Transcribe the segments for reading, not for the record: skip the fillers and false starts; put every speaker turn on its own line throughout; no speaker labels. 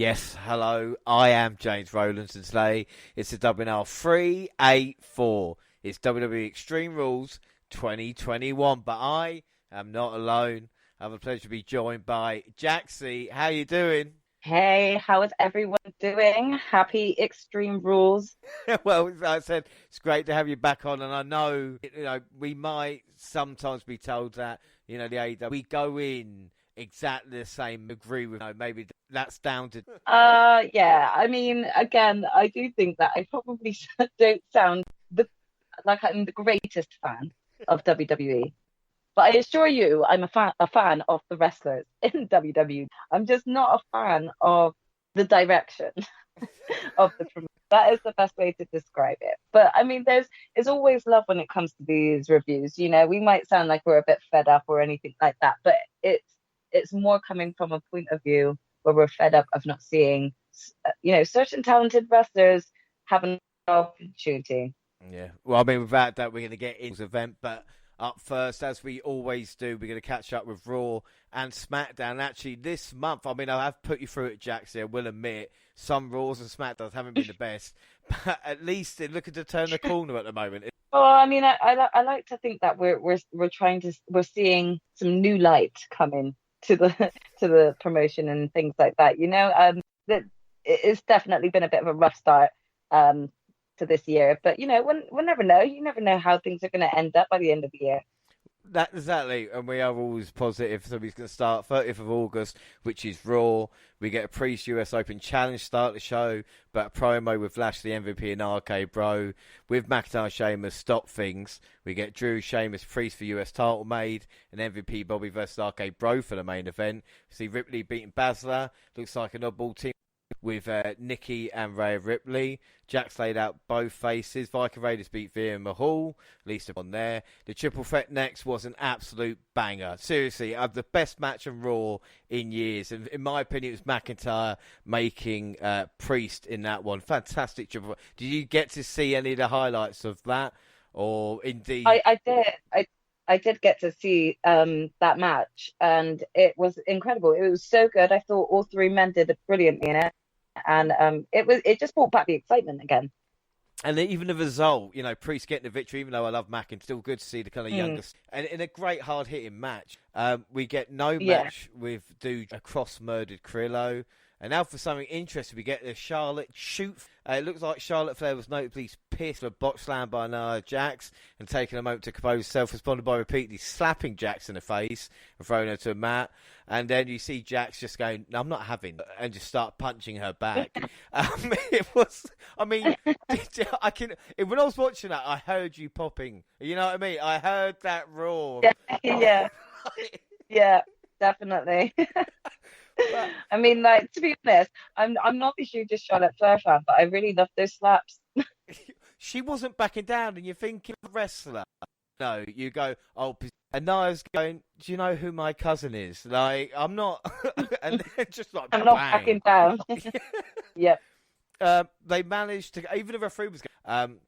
Yes, hello, I am James Rowlands, and today it's the WNR384. It's WWE Extreme Rules 2021, but I am not alone. I have the pleasure to be joined by Jaxie. How you doing?
Hey, how is everyone doing? Happy Extreme Rules.
Well, like I said, it's great to have you back on, and I know, we might sometimes be told that, the AEW, we go in exactly the same, agree with, maybe that's down to...
Yeah, I mean, again, I do think that I probably don't sound like I'm the greatest fan of WWE. But I assure you, I'm a fan of the wrestlers in WWE. I'm just not a fan of the direction of the promotion. That is the best way to describe it. But I mean, there's always love when it comes to these reviews. We might sound like we're a bit fed up or anything like that, but it's more coming from a point of view where we're fed up of not seeing, certain talented wrestlers have an opportunity.
Yeah, well, I mean, without that, we're going to get into the event, but up first, as we always do, we're going to catch up with Raw and Smackdown. Actually, this month, I mean, I have put you through it, Jaxie, I will admit, some Raws and Smackdowns haven't been the best, but at least they're looking to turn the corner at the moment.
Well, I mean, I like to think that we're seeing some new light coming to the promotion and things like that. That it's definitely been a bit of a rough start to this year, but we'll never know. You never know how things are going to end up by the end of the year.
That exactly, and we are always positive. Somebody's going to start 30th of August, which is Raw. We get a Priest US Open Challenge start the show, but a promo with Lashley MVP and RK Bro with McIntyre Sheamus stop things. We get Drew Sheamus Priest for US title made, and MVP Bobby versus RK Bro for the main event. We see Ripley beating Baszler. Looks like an oddball team with Nikki and Rhea Ripley. Jax laid out both faces. Viking Raiders beat Veer and Mahal. At least on there. The triple threat next was an absolute banger. Seriously, the best match on Raw in years. And in my opinion, it was McIntyre making Priest in that one. Fantastic triple threat. Did you get to see any of the highlights of that? Or indeed...
I did. I did get to see that match, and it was incredible. It was so good. I thought all three men did brilliantly in it. And it just brought back the excitement again.
And even the result, Priest getting the victory, even though I love Mac, and still good to see the kind of youngest. And in a great hard-hitting match, we get no match with Dude across murdered Krillo. And now for something interesting, we get the Charlotte shoot. It looks like Charlotte Flair was notably pissed with a botch slam by Nia Jax and taking a moment to compose herself, responded by repeatedly slapping Jax in the face and throwing her to a mat. And then you see Jax just going, "No, I'm not having," and just start punching her back. It was, I mean, when I was watching that, I heard you popping. You know what I mean? I heard that roar.
Yeah, yeah, definitely. But, I mean, like, to be honest, I'm not the hugest Charlotte Flair fan, but I really love those slaps.
She wasn't backing down, and you're thinking wrestler. No, you go, oh, and Nia's going, do you know who my cousin is? Like, I'm not, and then just like,
I'm not backing down. Yeah.
They managed to, even the referee was going,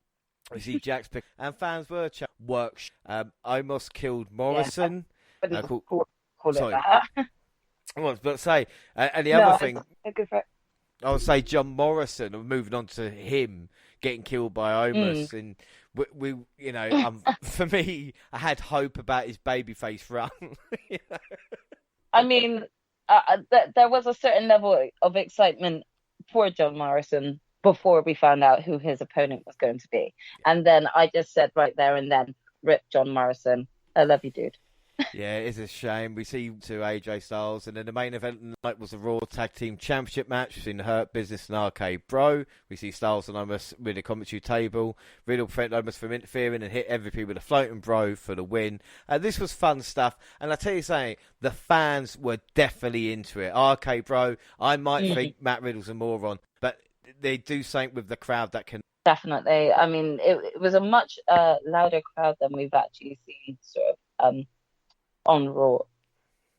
we see Jax pick, and fans were work. I almost killed Morrison.
Yeah, call it that.
I was about to say, and the other thing,
I
would say John Morrison, and moving on to him getting killed by Omos, and we for me, I had hope about his babyface run.
I mean, there was a certain level of excitement for John Morrison before we found out who his opponent was going to be, and then I just said right there and then, "Rip John Morrison, I love you, dude."
Yeah, it is a shame. We see to AJ Styles, and then the main event tonight was the Raw Tag Team Championship match between the Hurt Business and RK Bro. We see Styles and Omos with the commentary table. Riddle prevent Omos from interfering and hit MVP with a floating bro for the win. This was fun stuff, and I tell you something, the fans were definitely into it. RK Bro, I might think Matt Riddle's a moron, but they do something with the crowd that can.
Definitely. I mean, it was a much louder crowd than we've actually seen sort of on Raw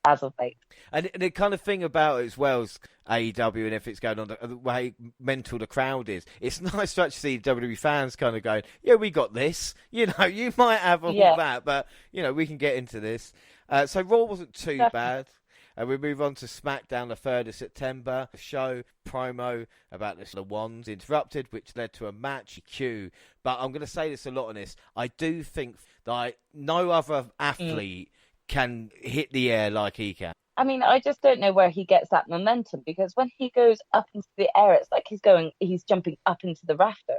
as of late.
And the kind of thing about it as well as AEW and if it's going on, the way mental the crowd is, it's nice to actually see WWE fans kind of going, yeah, we got this. You might have all that, but, we can get into this. So Raw wasn't too bad. We move on to SmackDown the 3rd of September. The show promo about the wands interrupted, which led to a match Q. But I'm going to say this a lot on this. I do think that no other athlete can hit the air like he can.
I mean, I just don't know where he gets that momentum, because when he goes up into the air, it's like he's jumping up into the rafters.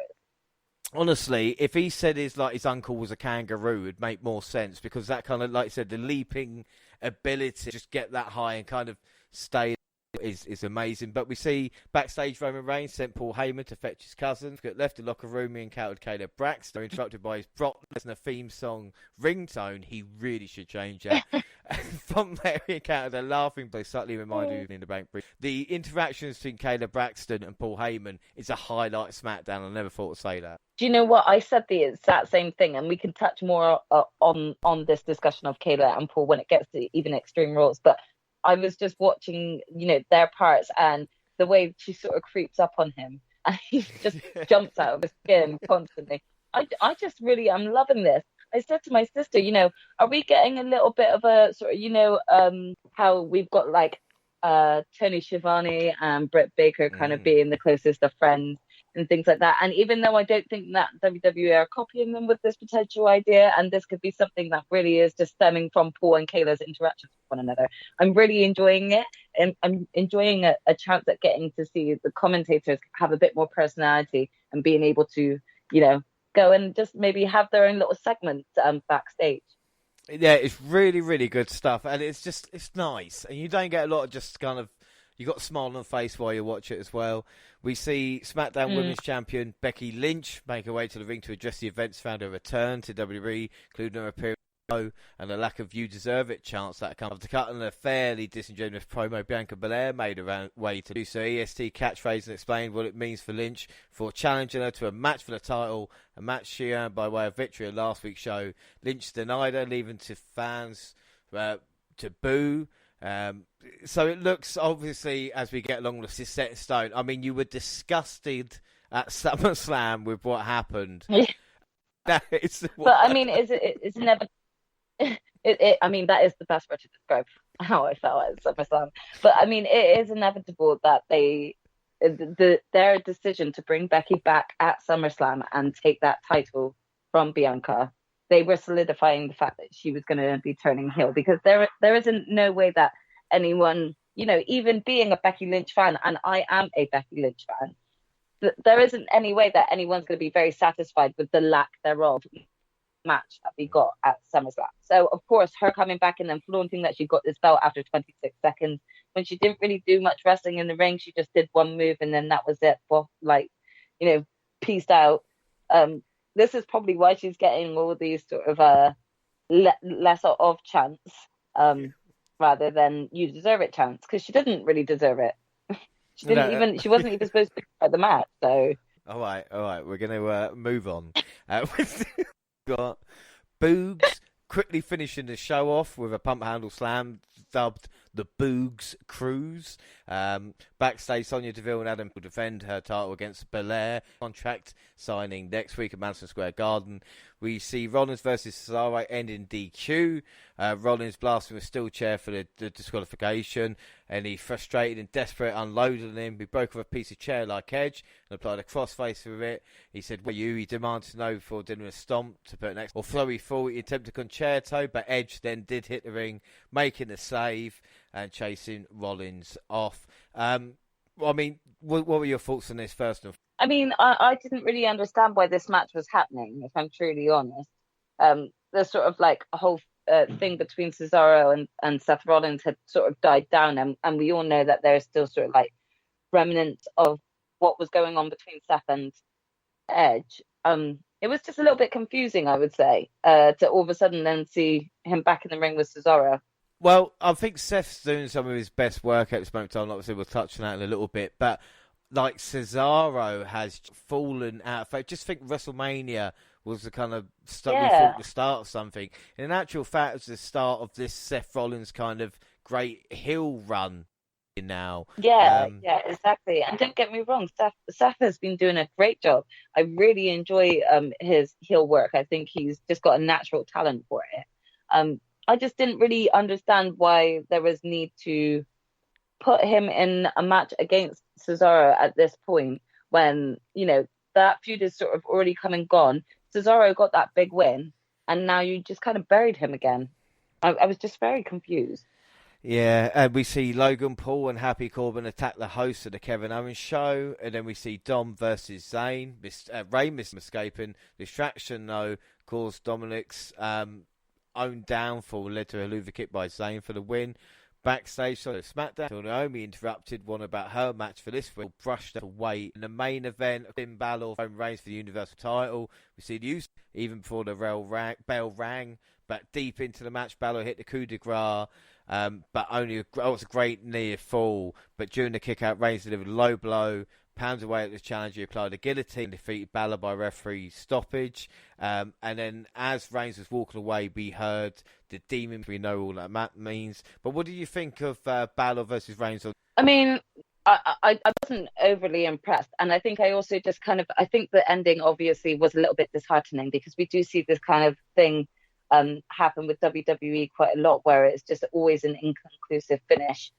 Honestly, if he said his uncle was a kangaroo, it'd make more sense, because that kind of, like I said, the leaping ability to just get that high and kind of stay is amazing. But we see backstage Roman Reigns sent Paul Heyman to fetch his cousin. Left the locker room, he encountered Caleb Braxton, interrupted by his Brock Lesnar theme song ringtone. He really should change that. From there, he encountered a laughing blow, slightly reminded in the Bank Bridge. The interactions between Caleb Braxton and Paul Heyman is a highlight of SmackDown. I never thought to say that.
Do you know what? I said the exact same thing, and we can touch more on this discussion of Kayla and Paul when it gets to even Extreme Rules. But I was just watching, their parts, and the way she sort of creeps up on him, and he just jumps out of his skin constantly. I just really, I'm loving this. I said to my sister, are we getting a little bit of a sort of, how we've got like Tony Schiavone and Britt Baker kind of being the closest of friends and things like that. And even though I don't think that WWE are copying them with this potential idea, and this could be something that really is just stemming from Paul and Kayla's interactions with one another, I'm really enjoying it. And I'm enjoying a chance at getting to see the commentators have a bit more personality and being able to, go and just maybe have their own little segments backstage.
Yeah, it's really, really good stuff. And it's nice. And you don't get a lot of just kind of, you got a smile on the face while you watch it as well. We see SmackDown Women's Champion Becky Lynch make her way to the ring to address the events found her return to WWE, including her appearance and a lack of "you deserve it" chance that comes to cut on a fairly disingenuous promo. Bianca Belair made her way to do so EST catchphrase and explained what it means for Lynch for challenging her to a match for the title, a match she earned by way of victory at last week's show. Lynch denied her, leaving to fans to boo. So it looks, obviously, as we get along, this is set in stone. I mean, you were disgusted at SummerSlam with what happened.
But I mean, it's never. I mean, that is the best way to describe how I felt at SummerSlam. But I mean, it is inevitable that their decision to bring Becky back at SummerSlam and take that title from Bianca, they were solidifying the fact that she was going to be turning heel, because there isn't no way that anyone, even being a Becky Lynch fan, and I am a Becky Lynch fan, there isn't any way that anyone's going to be very satisfied with the lack thereof match that we got at SummerSlam. So, of course, her coming back and then flaunting that she got this belt after 26 seconds, when she didn't really do much wrestling in the ring, she just did one move and then that was it. Well, peaced out. This is probably why she's getting all these sort of lesser of chance rather than "you deserve it" chance, because she didn't really deserve it. She wasn't even supposed to be at the match. So
all right, we're gonna move on. Got Boogs quickly finishing the show off with a pump handle slam dubbed the Boogs Cruise. Backstage, Sonya Deville and Adam will defend her title against Belair. Contract signing next week at Madison Square Garden. We see Rollins versus Cesaro end in DQ. Rollins blasting a steel chair for the disqualification, and he, frustrated and desperate, unloaded on him. He broke off a piece of chair like Edge and applied a crossface with it. He said, "Where you?" He demanded to know before doing a stomp to put next. Although he thought he attempted a concerto, but Edge then did hit the ring, making the save and chasing Rollins off. I mean, what were your thoughts on this first?
I mean, I didn't really understand why this match was happening, if I'm truly honest. The sort of like a whole thing between Cesaro and Seth Rollins had sort of died down, and we all know that there's still sort of like remnants of what was going on between Seth and Edge. It was just a little bit confusing, I would say, to all of a sudden then see him back in the ring with Cesaro.
Well, I think Seth's doing some of his best work at this moment in time. Obviously, we'll touch on that in a little bit, but like Cesaro has fallen out. I just think WrestleMania was the kind of start, we thought the start of something. In actual fact, it was the start of this Seth Rollins kind of great heel run now.
Yeah, exactly. And don't get me wrong, Seth has been doing a great job. I really enjoy his heel work. I think he's just got a natural talent for it. I just didn't really understand why there was need to put him in a match against Cesaro at this point when, that feud is sort of already come and gone. Cesaro got that big win, and now you just kind of buried him again. I was just very confused.
Yeah, and we see Logan Paul and Happy Corbin attack the host of the Kevin Owens show, and then we see Dom versus Zayn. Rey escaping. Distraction, though, caused Dominic's own downfall, led to a Hoover kick by Zayn for the win. Backstage, so SmackDown, Naomi interrupted one about her match for this week, brushed away. In the main event, Finn Balor reigns for the Universal title. We see the use, even before the bell rang, but deep into the match, Balor hit the coup de grace. But it was a great near fall. But during the kick out, Reigns delivered a low blow, pounds away at the challenger, he applied a guillotine, defeated Balor by referee stoppage. And then as Reigns was walking away, we heard the demon. We know all that means. But what do you think of Balor versus Reigns?
I mean, I wasn't overly impressed. And I think I also just I think the ending obviously was a little bit disheartening because we do see this kind of thing happen with WWE quite a lot, where it's just always an inconclusive finish.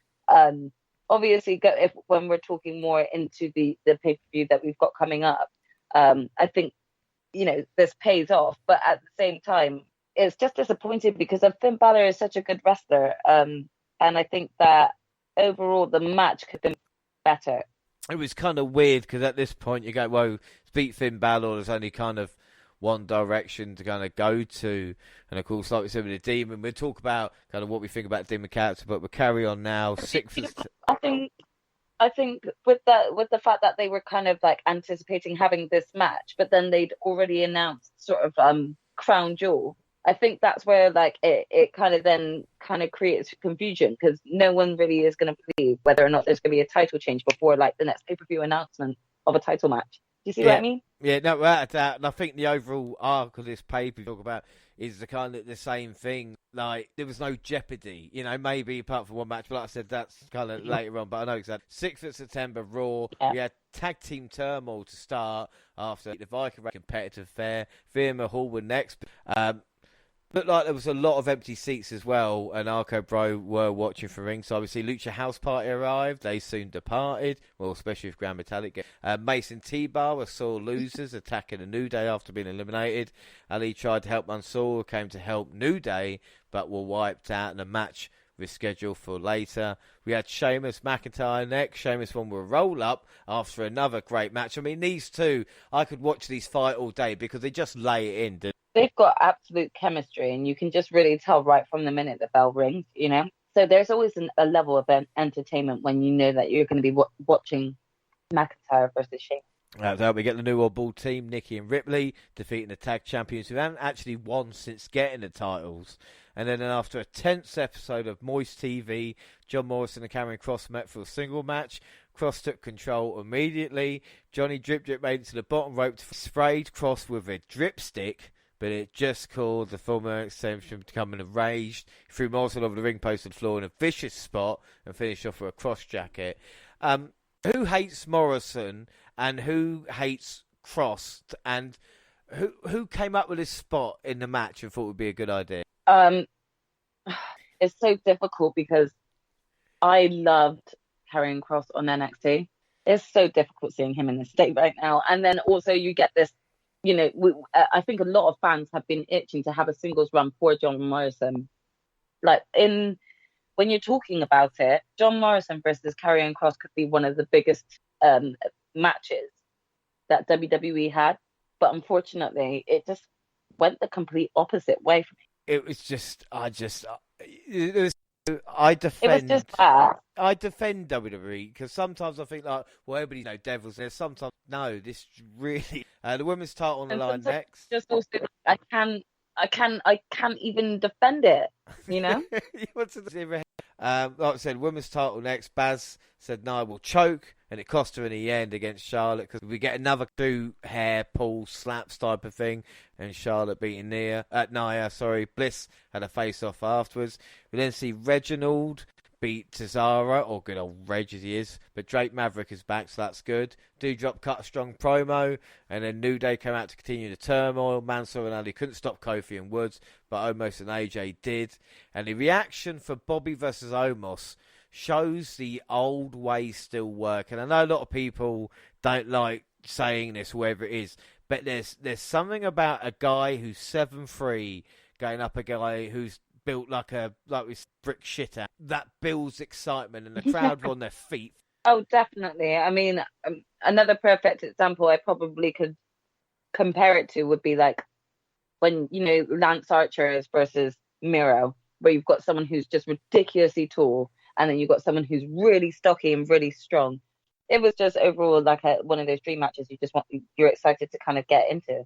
Obviously, when we're talking more into the pay-per-view that we've got coming up, I think this pays off. But at the same time, it's just disappointing because Finn Balor is such a good wrestler, and I think that overall the match could have been better.
It was kind of weird because at this point you go, well, beat Finn Balor, there's only kind of one direction to kind of go to, and of course, like we said with the Demon, we'll talk about kind of what we think about the Demon character, but we'll carry on now.
I think with the fact that they were kind of like anticipating having this match, but then they'd already announced sort of Crown Jewel. I think that's where like it kind of creates confusion because no one really is going to believe whether or not there's going to be a title change before like the next pay-per-view announcement of a title match. Do you see what I mean?
Yeah, no, and I think the overall arc of this paper you talk about is the kind of the same thing. Like, there was no jeopardy, maybe apart from one match, but like I said, that's kind of later on, but I know exactly. 6th of September, Raw, we had tag team turmoil to start after the Viking competitive fair. Veer Mahal were next. Looked like there was a lot of empty seats as well, and Arco Bro were watching for ringside. Obviously, Lucha House Party arrived. They soon departed, well, especially with Grand Metallic. Mason T-Bar were sore losers, attacking a New Day after being eliminated. Ali tried to help Mansoor, came to help New Day, but were wiped out, and a match rescheduled for later. We had Sheamus, McIntyre next. Sheamus won with a roll-up after another great match. I mean, these two, I could watch these fight all day because they just lay it in.
They've got absolute chemistry, and you can just really tell right from the minute the bell rings, So there's always a level of entertainment when you know that you're going to be watching McIntyre versus Sheamus.
We get the new oddball team, Nikki and Ripley, defeating the tag champions who haven't actually won since getting the titles. And then after a tense episode of Moist TV, John Morrison and Cameron Cross met for a single match. Cross took control immediately. Johnny Drip made it to the bottom rope, sprayed Cross with a drip stick, but it just caused the former extension becoming enraged. He threw Morrison over the ring post and floor in a vicious spot and finished off with a cross jacket. Who hates Morrison and who hates Cross, and who came up with this spot in the match and thought would be a good idea?
It's so difficult because I loved Karrion Kross on NXT. It's so difficult seeing him in this state right now, and then also you get this. I think a lot of fans have been itching to have a singles run for John Morrison. When you're talking about it, John Morrison versus Karrion Kross could be one of the biggest matches that WWE had. But unfortunately, it just went the complete opposite way for me.
It was just, I defend WWE because sometimes I think everybody devils there. Sometimes no, this really the women's title on the line next.
Just also, I can't even defend it.
Like I said, women's title next. Baz said no, we'll choke, and it cost her in the end against Charlotte because we get another two hair pull slaps type of thing, and Charlotte beating Nia. Bliss had a face off afterwards. We then see Reginald beat Cesaro, or good old Reg as he is, but Drake Maverick is back, so that's good. Doudrop cut a strong promo, and then New Day came out to continue the turmoil. Mansoor and Ali couldn't stop Kofi and Woods, but Omos and AJ did. And the reaction for Bobby versus Omos shows the old ways still work. And I know a lot of people don't like saying this, whoever it is, but there's something about a guy who's 7'3", going up a guy who's built like this brick shit out. That builds excitement, and the crowd were on their feet.
Oh, definitely. I mean, another perfect example I probably could compare it to would be like when, Lance Archer is versus Miro, where you've got someone who's just ridiculously tall, and then you've got someone who's really stocky and really strong. It was just overall like one of those dream matches you're excited to kind of get into.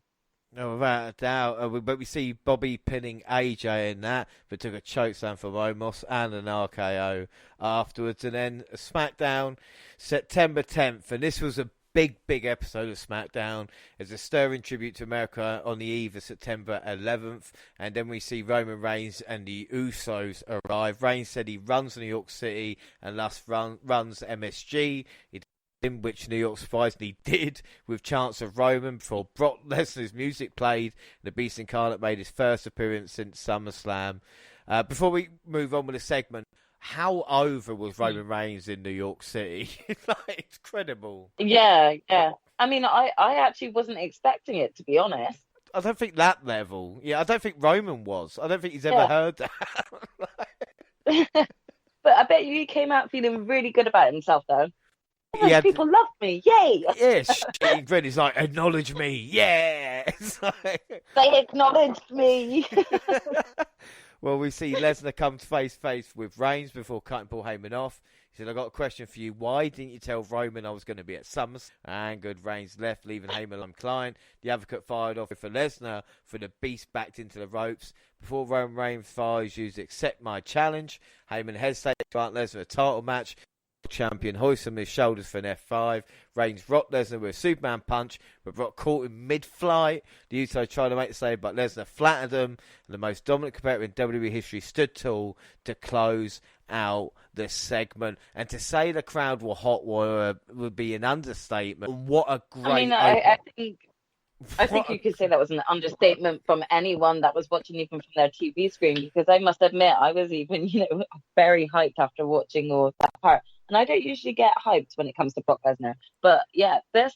No, without a doubt. But we see Bobby pinning AJ in that, but took a chokeslam from Omos and an RKO afterwards. And then SmackDown, September 10th. And this was a big episode of SmackDown. It's a stirring tribute to America on the eve of September 11th. And then we see Roman Reigns and the Usos arrive. Reigns said he runs New York City and thus runs MSG. In which New York surprisingly did, with chants of Roman before Brock Lesnar's music played. The Beast Incarnate made his first appearance since SummerSlam. Before we move on with the segment, how over was Roman Reigns in New York City? It's incredible.
Yeah. I mean, I actually wasn't expecting it, to be honest.
I don't think that level. Yeah, I don't think Roman was. I don't think he's ever heard that.
But I bet you he came out feeling really good about himself, though. Yeah, people love me, yay!
Yes, he's like, acknowledge me, yeah!
They acknowledged me!
Well, we see Lesnar come face-to-face with Reigns before cutting Paul Heyman off. He said, I got a question for you. Why didn't you tell Roman I was going to be at SummerSlam? And good, Reigns left, leaving Heyman unclined. The Advocate fired off for Lesnar for the Beast backed into the ropes. Before Roman Reigns fires, used accept my challenge. Heyman hesitated to grant Lesnar a title match. Champion hoists him his shoulders for an F5. Reigns rocked Lesnar with a Superman punch, but Brock caught him mid-flight. The Usos tried to make the save, but Lesnar flattened him. And the most dominant competitor in WWE history stood tall to close out the segment. And to say the crowd were hot would be an understatement. What a great...
I think you could say that was an understatement from anyone that was watching even from their TV screen, because I must admit I was even, very hyped after watching all of that part. And I don't usually get hyped when it comes to Brock Lesnar. But yeah, this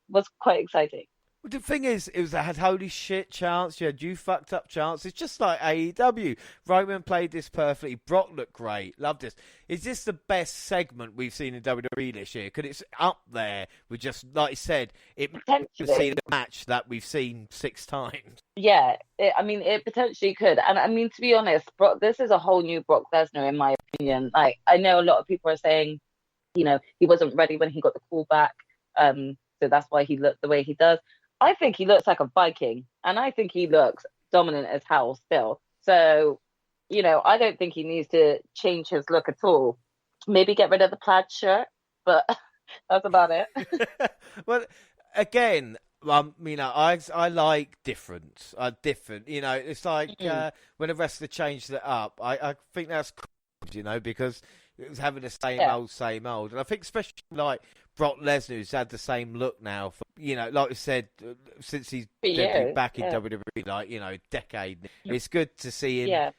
was quite exciting.
Well, the thing is, it had holy shit chance. You had you fucked up chance. It's just like AEW. Roman played this perfectly. Brock looked great. Loved this. Is this the best segment we've seen in WWE this year? Because it's up there with just, like you said, it we've seen a match that we've seen 6 times.
Yeah, it potentially could. And I mean, to be honest, this is a whole new Brock Lesnar, in my opinion. Like, I know a lot of people are saying, he wasn't ready when he got the call back. So that's why he looked the way he does. I think he looks like a Viking, and I think he looks dominant as hell still. So, I don't think he needs to change his look at all. Maybe get rid of the plaid shirt, but that's about it.
Well, again, I like different. Different. It's like when the wrestler changed it up. I think that's cool, because it was having the same old. And I think especially like Brock Lesnar, who's had the same look now for, like we said, since he's back in WWE, decade. It's good to see him,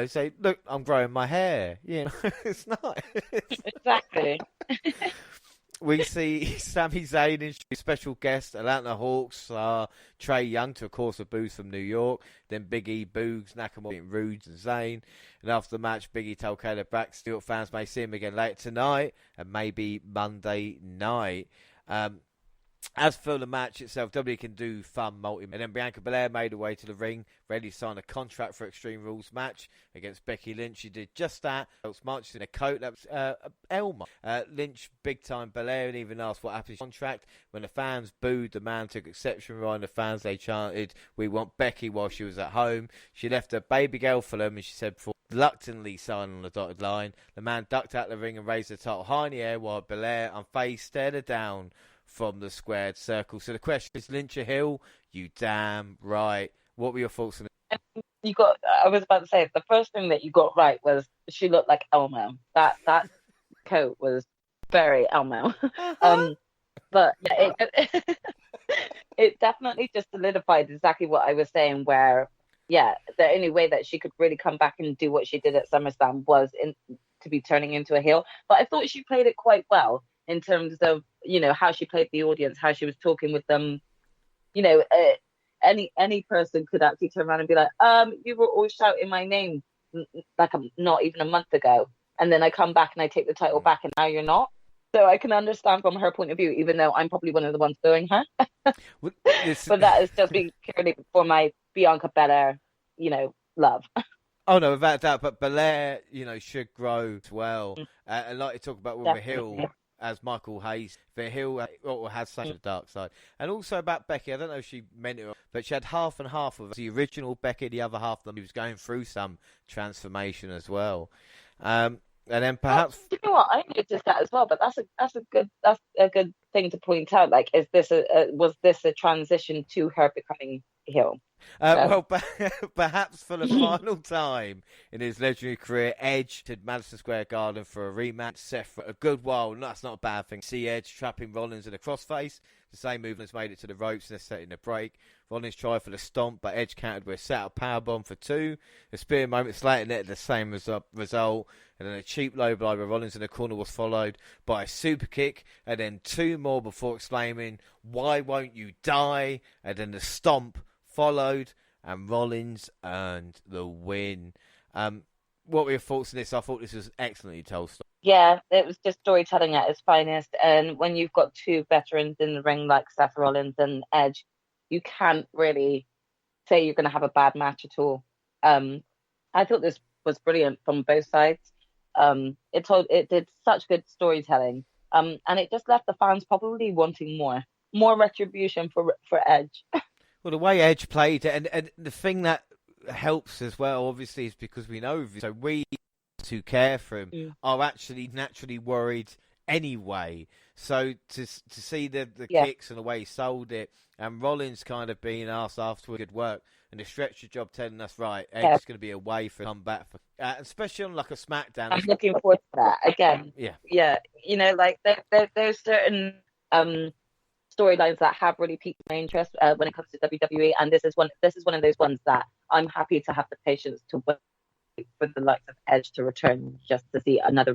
say, look, I'm growing my hair. It's not.
Exactly.
We see Sami Zayn and special guest Atlanta Hawks, Trey Young, to, of course, a boost from New York. Then Big E, Boogs, Nakamura, Rude, and Zayn. And after the match, Big E told Caleb Blacksteel fans may see him again later tonight and maybe Monday night. As for the match itself, WWE can do fun multi. And then Bianca Belair made her way to the ring, ready to sign a contract for Extreme Rules match against Becky Lynch. She did just that. Marched in a coat. That was Elma. Lynch big time Belair and even asked what happened to the contract. When the fans booed, the man took exception. Right, the fans, they chanted, "We want Becky," while she was at home. She left her baby girl for them, and she said before reluctantly signing on the dotted line. The man ducked out the ring and raised the title high in the air while Belair, unfazed, stared her down from the squared circle. So the question is, Lynch a heel? You damn right. What were your thoughts on it?
you got. I was about to say the first thing that you got right was she looked like Elmo. That coat was very Elmo.
Uh-huh.
But yeah, it definitely just solidified exactly what I was saying. Where yeah, the only way that she could really come back and do what she did at SummerSlam was to be turning into a heel. But I thought she played it quite well in terms of how she played the audience, how she was talking with them. You know, any person could actually turn around and be like, you were all shouting my name like not even a month ago, and then I come back and I take the title back, and now you're not. So I can understand from her point of view, even though I'm probably one of the ones booing her. But that is just being purely for my Bianca Belair, love.
Oh no, without a doubt. But Belair, should grow as well. And like you talk about with the
Definitely.
Hill, as Michael Hayes, the Hill has such a dark side. And also about Becky, I don't know if she meant it, but she had half and half of the original Becky, the other half of them. He was going through some transformation as well. And then perhaps
you know what, I noticed that as well. But that's a good thing to point out. Like, was this a transition to her becoming heel?
well, perhaps for the final time in his legendary career, Edge to Madison Square Garden for a rematch. Seth for a good while. That's not a bad thing. See Edge trapping Rollins in a crossface. The same movement's made it to the ropes and they're setting a break. Rollins tried for the stomp, but Edge countered with a set-up powerbomb for 2. The spear moments later netted the same result. And then a cheap low blow by Rollins in the corner was followed by a super kick. And then 2 more before exclaiming, "Why won't you die?" And then the stomp followed, and Rollins earned the win. What were your thoughts on this? I thought this was excellently told.
Yeah, it was just storytelling at its finest. And when you've got 2 veterans in the ring like Seth Rollins and Edge, you can't really say you're going to have a bad match at all. I thought this was brilliant from both sides. It did such good storytelling, and it just left the fans probably wanting more retribution for Edge.
Well, the way Edge played it, and the thing that helps as well, obviously, is because we know, so we who care for him are actually naturally worried anyway. So to see the kicks and the way he sold it, and Rollins kind of being asked afterward, good work, and the stretcher job telling us, right, Edge is going to be away for a comeback, especially on like a SmackDown.
I'm looking forward to that again.
Yeah.
Like there's certain storylines that have really piqued my interest when it comes to WWE, and this is one of those ones that I'm happy to have the patience to wait for the likes of Edge to return just to see another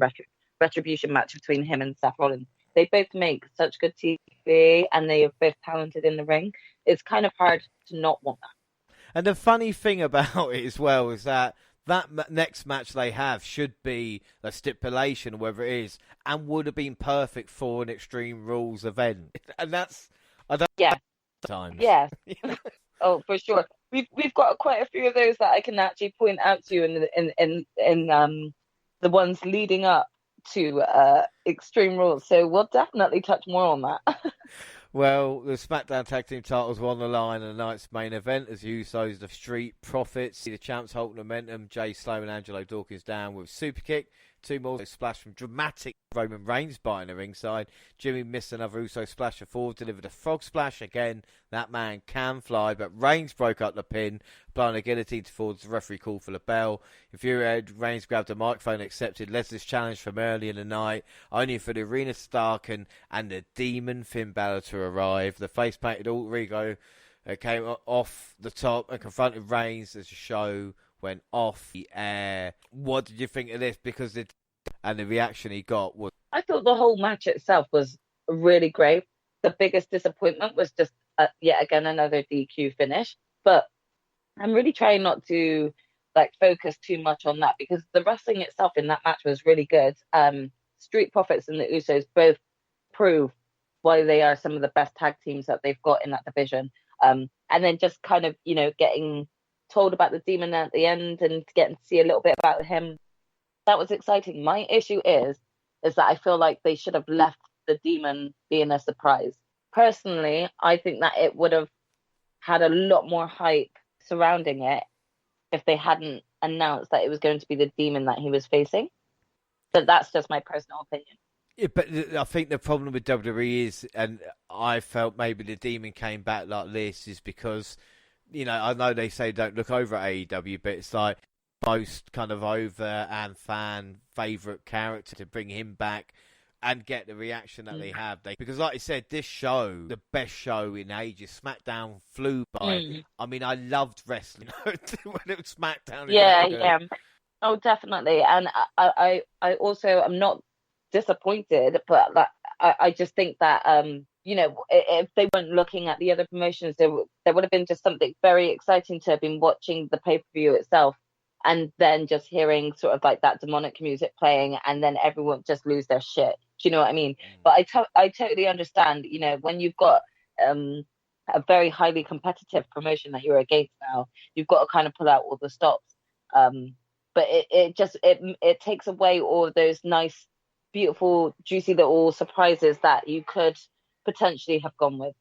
retribution match between him and Seth Rollins. They both make such good TV, and they are both talented in the ring. It's kind of hard to not want that.
And the funny thing about it as well is that next match they have should be a stipulation, whether it is, and would have been perfect for an Extreme Rules event. And that's, I don't know, times.
Yeah. Oh, for sure. We've got quite a few of those that I can actually point out to you in the ones leading up to Extreme Rules. So we'll definitely touch more on that.
Well, the SmackDown Tag Team titles were on the line in the night's main event as Usos, the Street Profits, the champs hold momentum. Jay Slow and Angelo Dawkins down with super kick. 2 more splash from dramatic Roman Reigns biting the ringside. Jimmy missed another Uso splash before, delivered a frog splash again. That man can fly, but Reigns broke up the pin, applying a guillotine towards the referee call for the bell. Infuriated, Reigns grabbed the microphone and accepted Leslie's challenge from early in the night, only for the arena to darken and the demon Finn Balor to arrive. The face-painted alter ego came off the top and confronted Reigns as the show went off the air. What did you think of this? Because the reaction he got was...
I thought the whole match itself was really great. The biggest disappointment was just yet again another DQ finish. But I'm really trying not to focus too much on that, because the wrestling itself in that match was really good. Street Profits and the Usos both prove why they are some of the best tag teams that they've got in that division. And then just kind of, getting told about the demon at the end and getting to see a little bit about him, that was exciting. My issue is that I feel like they should have left the demon being a surprise. Personally, I think that it would have had a lot more hype surrounding it if they hadn't announced that it was going to be the demon that he was facing. But that's just my personal opinion.
Yeah, but I think the problem with WWE is, and I felt maybe the demon came back like this, is because I know they say don't look over at AEW, but it's like most kind of over and fan favourite character to bring him back and get the reaction that they have. Because like I said, this show, the best show in ages, SmackDown flew by. I mean, I loved wrestling when it was SmackDown.
Yeah. Oh, definitely. And I also am not disappointed, but like, I just think that, if they weren't looking at the other promotions, there would have been just something very exciting to have been watching the pay-per-view itself and then just hearing sort of like that demonic music playing and then everyone just lose their shit. Do you know what I mean? But I totally understand, when you've got a very highly competitive promotion that you're against now, you've got to kind of pull out all the stops. But it takes away all of those nice, beautiful, juicy little surprises that you could potentially have gone with,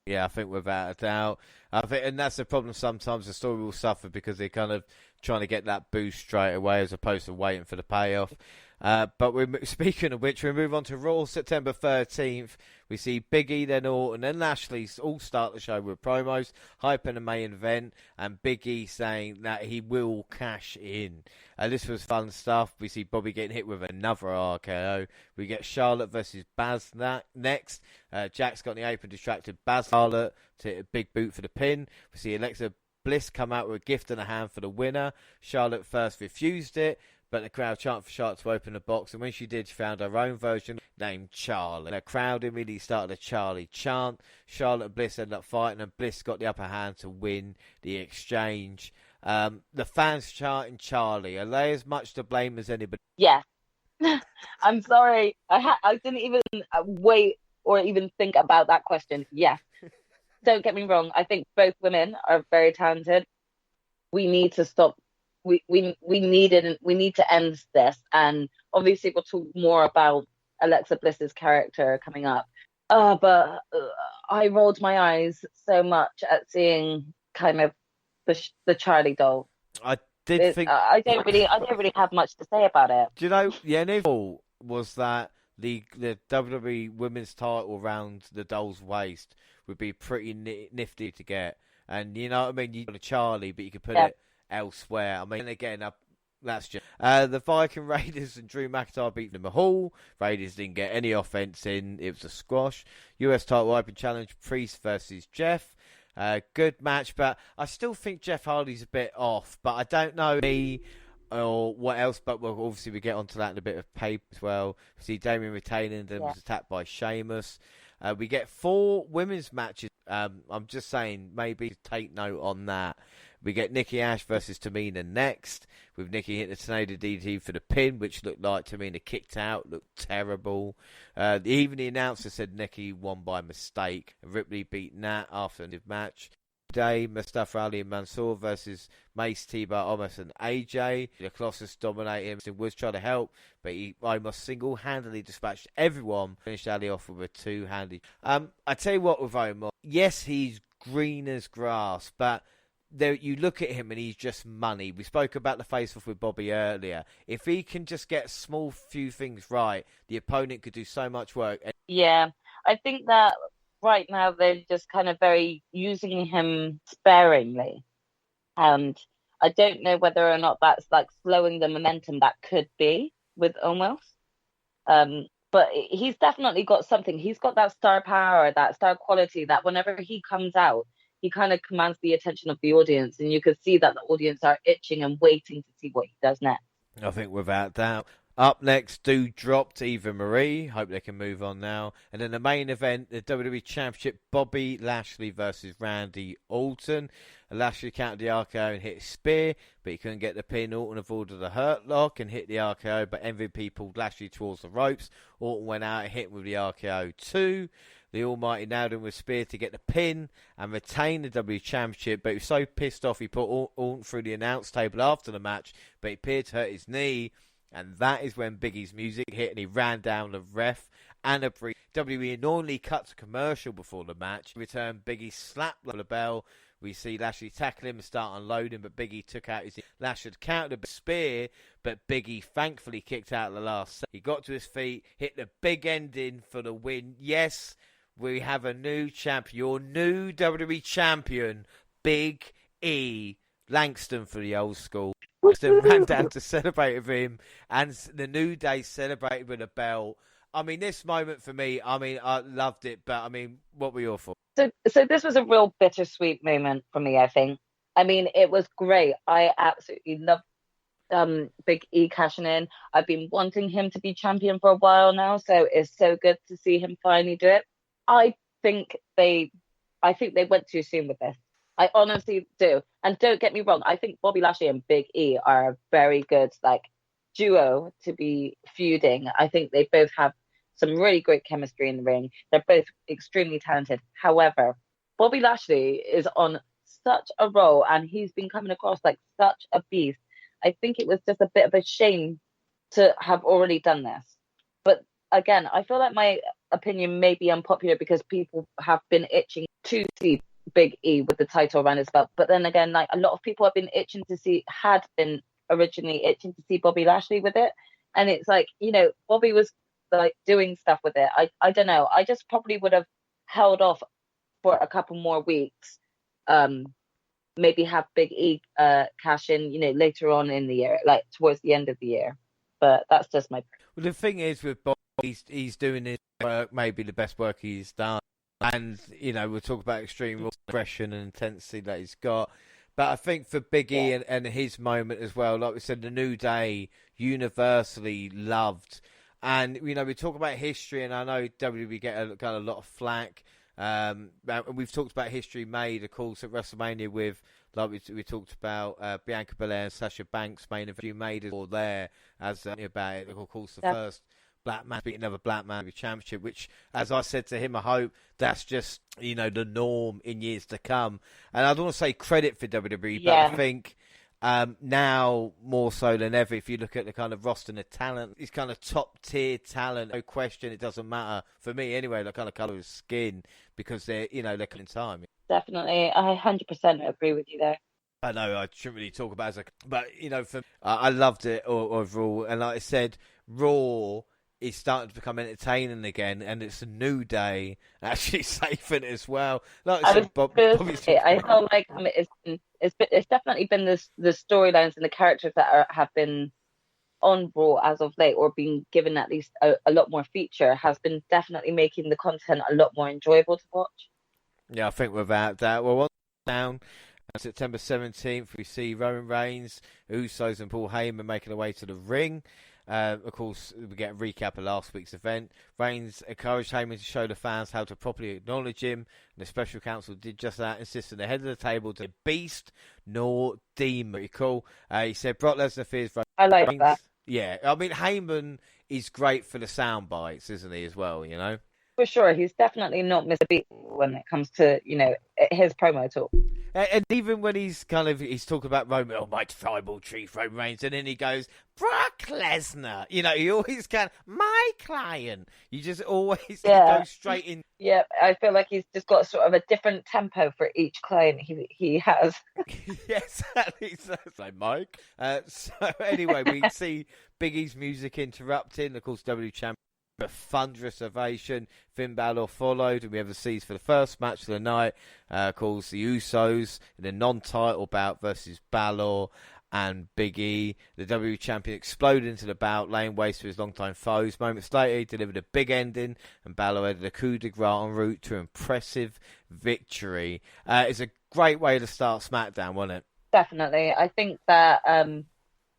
Yeah, I think without a doubt. And that's the problem. Sometimes the story will suffer because they're kind of trying to get that boost straight away as opposed to waiting for the payoff. But speaking of which, we move on to Raw, September 13th. We see Big E, then Orton, and Lashley all start the show with promos, hyping the main event, and Big E saying that he will cash in. This was fun stuff. We see Bobby getting hit with another RKO. We get Charlotte versus Baz next. Jax got in the apron, distracted Baz Charlotte to hit a big boot for the pin. We see Alexa Bliss come out with a gift and a hand for the winner. Charlotte first refused it, but the crowd chanted for Charlotte to open the box, and when she did, she found her own version named Charlie. The crowd immediately started a Charlie chant. Charlotte and Bliss ended up fighting, and Bliss got the upper hand to win the exchange. The fans chanting Charlie. Are they as much to blame as anybody?
Yeah. I'm sorry. I didn't even wait or even think about that question. Yeah. Don't get me wrong. I think both women are very talented. We need to stop. We need to end this. And obviously we'll talk more about Alexa Bliss's character coming up. But I rolled my eyes so much at seeing kind of the Charlie doll.
I think
I don't really have much to say about it.
Do you know? The only was that the WWE Women's title around the doll's waist would be pretty nifty to get, and you know what I mean. You got a Charlie, but you could put it elsewhere. I mean, and again, that's just the Viking Raiders and Drew McIntyre beat the Mahal. Raiders didn't get any offense in. It was a squash. US title open challenge: Priest versus Jeff. Good match, but I still think Jeff Hardy's a bit off. But I don't know me or what else. But obviously we get onto that in a bit of paper as well. We see Damien retaining, then was attacked by Sheamus. We get 4 women's matches. I'm just saying, maybe take note on that. We get Nikki Ash versus Tamina next, with Nikki hitting the tornado DDT for the pin, which looked like Tamina kicked out, looked terrible. Even the announcer said Nikki won by mistake. Ripley beat Nat after the match. Today, Mustafa Ali and Mansoor versus Mace, T-Bar, Omos and AJ. The Colossus dominated him. He was trying to help, but he almost single-handedly dispatched everyone. Finished Ali off with a two-handed. I tell you what with Omos. Yes, he's green as grass, but you look at him and he's just money. We spoke about the face-off with Bobby earlier. If he can just get a small few things right, the opponent could do so much work.
Yeah, I think that right now they're just kind of very using him sparingly. And I don't know whether or not that's like slowing the momentum that could be with Omos. But he's definitely got something. He's got that star power, that star quality that whenever he comes out, he kind of commands the attention of the audience. And you could see that the audience are itching and waiting to see what he does next.
I think without doubt. Up next, Dude dropped Eva Marie. Hope they can move on now. And then the main event, the WWE Championship, Bobby Lashley versus Randy Orton. Lashley countered the RKO and hit a spear, but he couldn't get the pin. Orton avoided the hurt lock and hit the RKO, but MVP pulled Lashley towards the ropes. Orton went out and hit him with the RKO too. The Almighty nailed him with a spear to get the pin and retain the WWE Championship, but he was so pissed off he put Orton through the announce table after the match, but he appeared to hurt his knee. And that is when Big E's music hit and he ran down the ref and a brief. WWE normally cuts a commercial before the match. In return, Big E slapped the bell. We see Lashley tackle him and start unloading, but Big E took out his... Lashley countered a spear, but Big E thankfully kicked out the last set. He got to his feet, hit the big ending for the win. Yes, we have a new champion. Your new WWE champion, Big E Langston for the old school. Langston ran down to celebrate with him, and the New Day celebrated with a belt. I mean, this moment for me, I mean, I loved it, but I mean, what were your thoughts?
So this was a real bittersweet moment for me, I think. I mean, it was great. I absolutely loved Big E cashing in. I've been wanting him to be champion for a while now, so it's so good to see him finally do it. I think they went too soon with this. I honestly do. And don't get me wrong, I think Bobby Lashley and Big E are a very good duo to be feuding. I think they both have some really great chemistry in the ring. They're both extremely talented. However, Bobby Lashley is on such a roll and he's been coming across like such a beast. I think it was just a bit of a shame to have already done this. But again, I feel like my opinion may be unpopular because people have been itching to see Big E with the title around his belt. But then again, a lot of people had been originally itching to see Bobby Lashley with it. And it's Bobby was doing stuff with it. I don't know. I just probably would have held off for a couple more weeks. Maybe have Big E cash in, later on in the year, towards the end of the year. But that's just my.
Well, the thing is with Bob, he's doing his work, maybe the best work he's done, and we'll talk about extreme aggression and intensity that he's got. But I think for Big E and his moment as well, like we said, the New Day universally loved, and we talk about history, and I know WWE got a lot of flack. We've talked about history made, of course, at WrestleMania with, we talked about Bianca Belair and Sasha Banks main event. You made it all there as about it. Of course, the first black man beating another black man with championship, which, as I said to him, I hope that's just the norm in years to come. And I don't want to say credit for WWE, but I think. Now more so than ever, if you look at the kind of roster and the talent, it's kind of top tier talent. No question, it doesn't matter for me anyway. The kind of color of skin because they're they're in time.
Definitely, I 100% agree with you there.
I know I shouldn't really talk about it, but I loved it overall. And like I said, Raw is starting to become entertaining again, and it's a New Day actually safe in it as well. Like I said,
I felt like it's definitely been the storylines and the characters that have been on Raw as of late, or being given at least a lot more feature, has been definitely making the content a lot more enjoyable to watch.
Yeah, I think without that, well, down. September 17th, we see Roman Reigns, Usos, and Paul Heyman making their way to the ring. Of course, we get a recap of last week's event. Reigns encouraged Heyman to show the fans how to properly acknowledge him, and the special counsel did just that, insisting the head of the table to beast nor demon. Pretty cool. He said Brock Lesnar fears Reigns.
I like that.
Yeah, I mean, Heyman is great for the sound bites, isn't he, as well,
For sure, he's definitely not missed a beat when it comes to, his promo talk.
And even when he's talking about Roman, my tribal chief, Roman Reigns, and then he goes, Brock Lesnar. He always my client. You just always go straight in.
Yeah, I feel like he's just got sort of a different tempo for each client he has.
Yes, so Mike. So anyway, we see Big E's music interrupting. Of course, W Champion. A thunderous ovation. Finn Balor followed, and we have the seeds for the first match of the night. Of course, the Usos in a non-title bout versus Balor and Big E. The WWE champion exploded into the bout, laying waste to his longtime foes. Moments later, he delivered a big ending, and Balor added a coup de grace en route to impressive victory. It's a great way to start SmackDown, wasn't it?
Definitely. I think that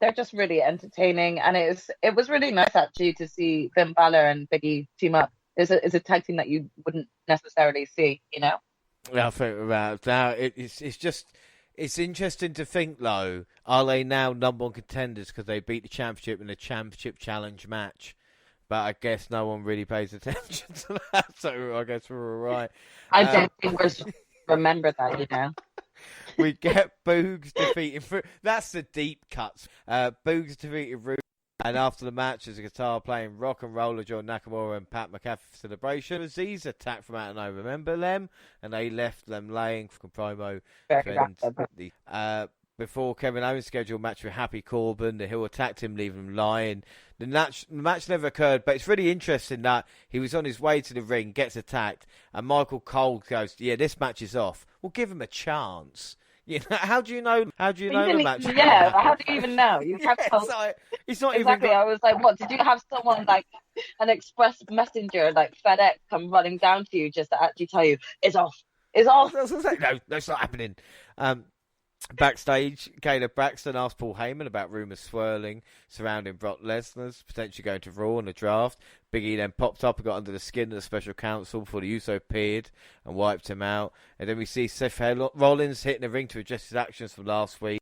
they're just really entertaining, and it was really nice actually to see Finn Balor and Big E team up. It's a tag team that you wouldn't necessarily see,
Yeah, I think about that. It's interesting to think though. Are they now number one contenders because they beat the championship in a championship challenge match? But I guess no one really pays attention to that, so I guess we're all right.
I don't think we're remember that,
We get Boogs defeating. That's the deep cuts. Boogs defeated Rude, and after the match, there's a guitar playing rock and roller. John Nakamura and Pat McAfee celebration. Aziz attacked from out of nowhere. Remember them? And they left them laying for promo. Before Kevin Owens' scheduled match with Happy Corbin, the Hill attacked him, leaving him lying. The match never occurred, but it's really interesting that he was on his way to the ring, gets attacked, and Michael Cole goes, yeah, this match is off. Well, give him a chance. You know, how do you know? How do you know the match?
Yeah, how do you even know? You have told.
It's not
Exactly.
even.
I was like, what? Did you have someone like an express messenger, like FedEx, come running down to you just to actually tell you it's off? It's off.
No, that's not happening. Backstage, Caleb Braxton asked Paul Heyman about rumours swirling surrounding Brock Lesnar's potentially going to Raw in the draft. Big E then popped up and got under the skin of the special counsel before the Uso appeared and wiped him out. And then we see Seth Rollins hitting the ring to address his actions from last week.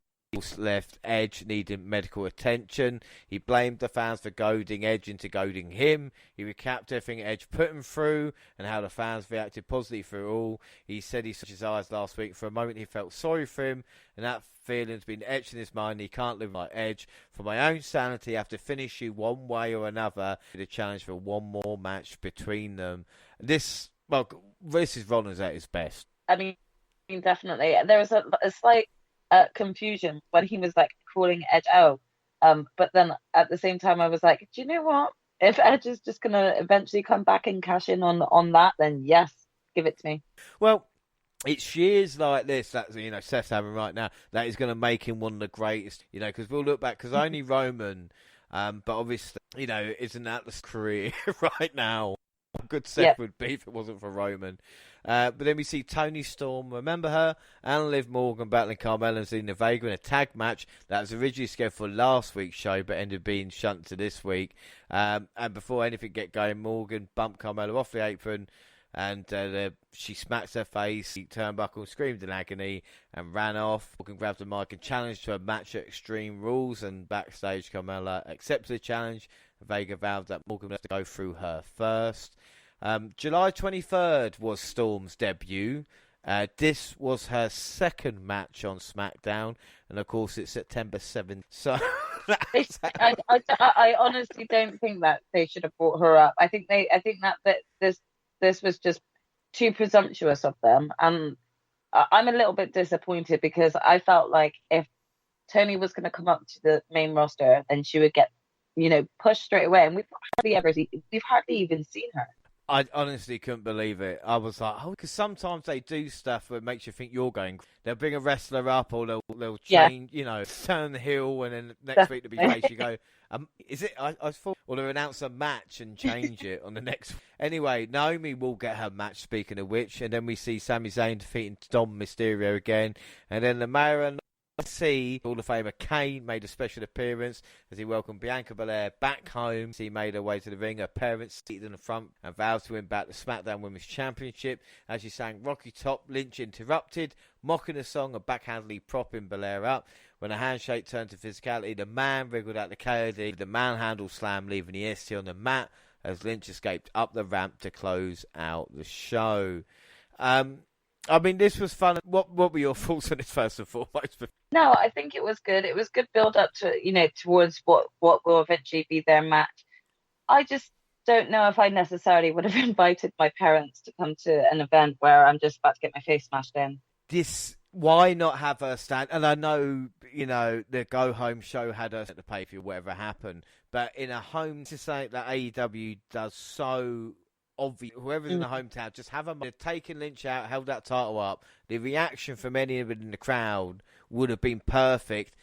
Left Edge needing medical attention. He blamed the fans for goading Edge into goading him. He recapped everything Edge put him through and how the fans reacted positively through it all. He said he saw his eyes last week. For a moment he felt sorry for him, and that feeling's been etched in his mind. He can't live like Edge. For my own sanity, I have to finish you one way or another. The challenge for one more match between them. This is Rollins at his best.
I mean, definitely. There was a slight confusion when he was like calling Edge out, but then at the same time I was like, do you know what, if Edge is just gonna eventually come back and cash in on that, then yes, give it to me.
Well, it's years like this that Seth's having right now that is going to make him one of the greatest, because we'll look back, because only Roman, but obviously isn't that the career right now. How good Seth would be if it wasn't for Roman. But then we see Toni Storm, remember her, and Liv Morgan battling Carmella and Zelina Vega in a tag match that was originally scheduled for last week's show but ended up being shunted to this week. And before anything get going, Morgan bumped Carmella off the apron and she smacks her face, turnbuckle, screamed in agony and ran off. Morgan grabbed the mic and challenged to a match at Extreme Rules, and backstage Carmella accepted the challenge. Vega vowed that Morgan would have to go through her first. July 23rd was Storm's debut. This was her second match on SmackDown, and of course it's September 7th. So
I honestly don't think that they should have brought her up. I think that this was just too presumptuous of them, and I'm a little bit disappointed because I felt like if Toni was going to come up to the main roster, then she would get pushed straight away, and we've hardly even seen her.
I honestly couldn't believe it. I was like, because sometimes they do stuff that makes you think you're going. They'll bring a wrestler up, or they'll change, turn the heel, and then next week to be face, you go, is it? I thought, or they'll announce a match and change it on the next. Anyway, Naomi will get her match. Speaking of which, and then we see Sami Zayn defeating Dom Mysterio again, and then the Mayor Hall of Famer Kane made a special appearance as he welcomed Bianca Belair back home. He made her way to the ring. Her parents seated in the front and vowed to win back the SmackDown Women's Championship. As she sang Rocky Top, Lynch interrupted, mocking the song and backhandedly propping Belair up. When a handshake turned to physicality, the man wriggled out the KOD, the manhandle slam, leaving the ST on the mat as Lynch escaped up the ramp to close out the show. I mean, this was fun. What were your thoughts on this first and foremost?
No, I think it was good. It was good build up to, towards what will eventually be their match. I just don't know if I necessarily would have invited my parents to come to an event where I'm just about to get my face smashed in.
Why not have her stand? And I know, the Go Home show had her at the pay-per-view, whatever happened. But in a home, to say that AEW does so obvious, whoever's in the hometown, just have them taken Lynch out, held that title up. The reaction from anyone in the crowd would have been perfect,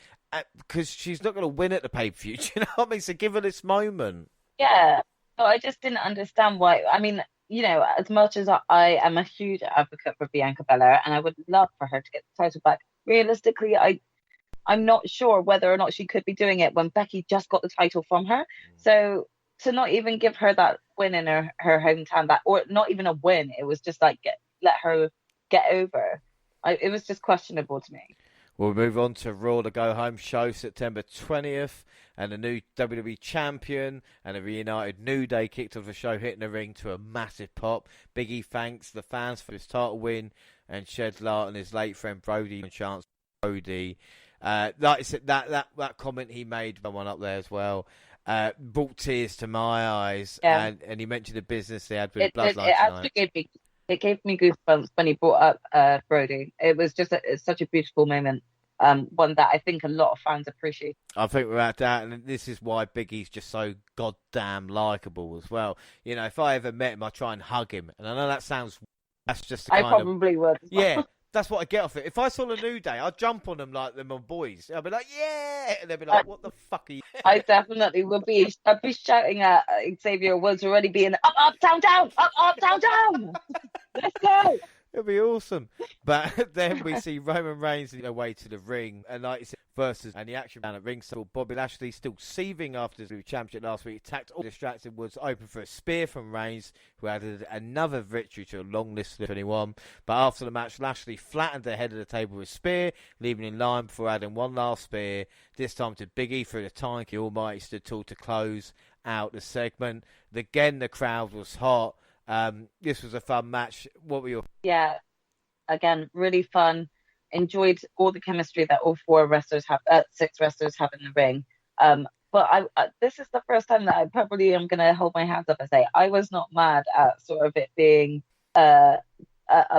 because she's not going to win at the pay-per-view. Do you know what I mean? So give her this moment.
Yeah. So I just didn't understand why. I mean, as much as I am a huge advocate for Bianca Belair, and I would love for her to get the title back, realistically, I'm not sure whether or not she could be doing it when Becky just got the title from her. So to not even give her that win in her hometown, or not even a win, it was just like let her get over. It was just questionable to me.
We'll move on to Raw, the Go Home show, September 20th, and the new WWE champion and a reunited New Day kicked off the show, hitting the ring to a massive pop. Big E thanks the fans for his title win and sheds light on his late friend Brody and chance Brody. Like I said, that comment he made, one up there as well, brought tears to my eyes, and he mentioned the business they had with Bloodline tonight.
It gave me goosebumps when he brought up Brody. It was just it's such a beautiful moment, one that I think a lot of fans appreciate.
I think without doubt, and this is why Big E's just so goddamn likeable as well. If I ever met him, I'd try and hug him, and I know that's just the kind
I probably would.
Yeah, That's what I get off it. If I saw the New Day, I'd jump on them like they're my boys. I'd be like, yeah, and they'd be like, what the fuck are you?
I definitely would be. I'd be shouting at Xavier Woods already, being up, down, down, up, down, down. Let's go.
It'll be awesome. But then we see Roman Reigns away to the ring, and like you said, versus and the action down at ringside. Bobby Lashley still seething after the championship last week. Attacked all distracted Woods, open for a spear from Reigns, who added another victory to a long list of 21. But after the match, Lashley flattened the head of the table with a spear, leaving in line before adding one last spear. This time to Big E through the time. The Almighty stood tall to close out the segment. Again, the crowd was hot. This was a fun match. What were your...
Yeah, again, really fun. Enjoyed all the chemistry that all 6 wrestlers have in the ring. But this is the first time that I probably am going to hold my hands up and say I was not mad at sort of it being a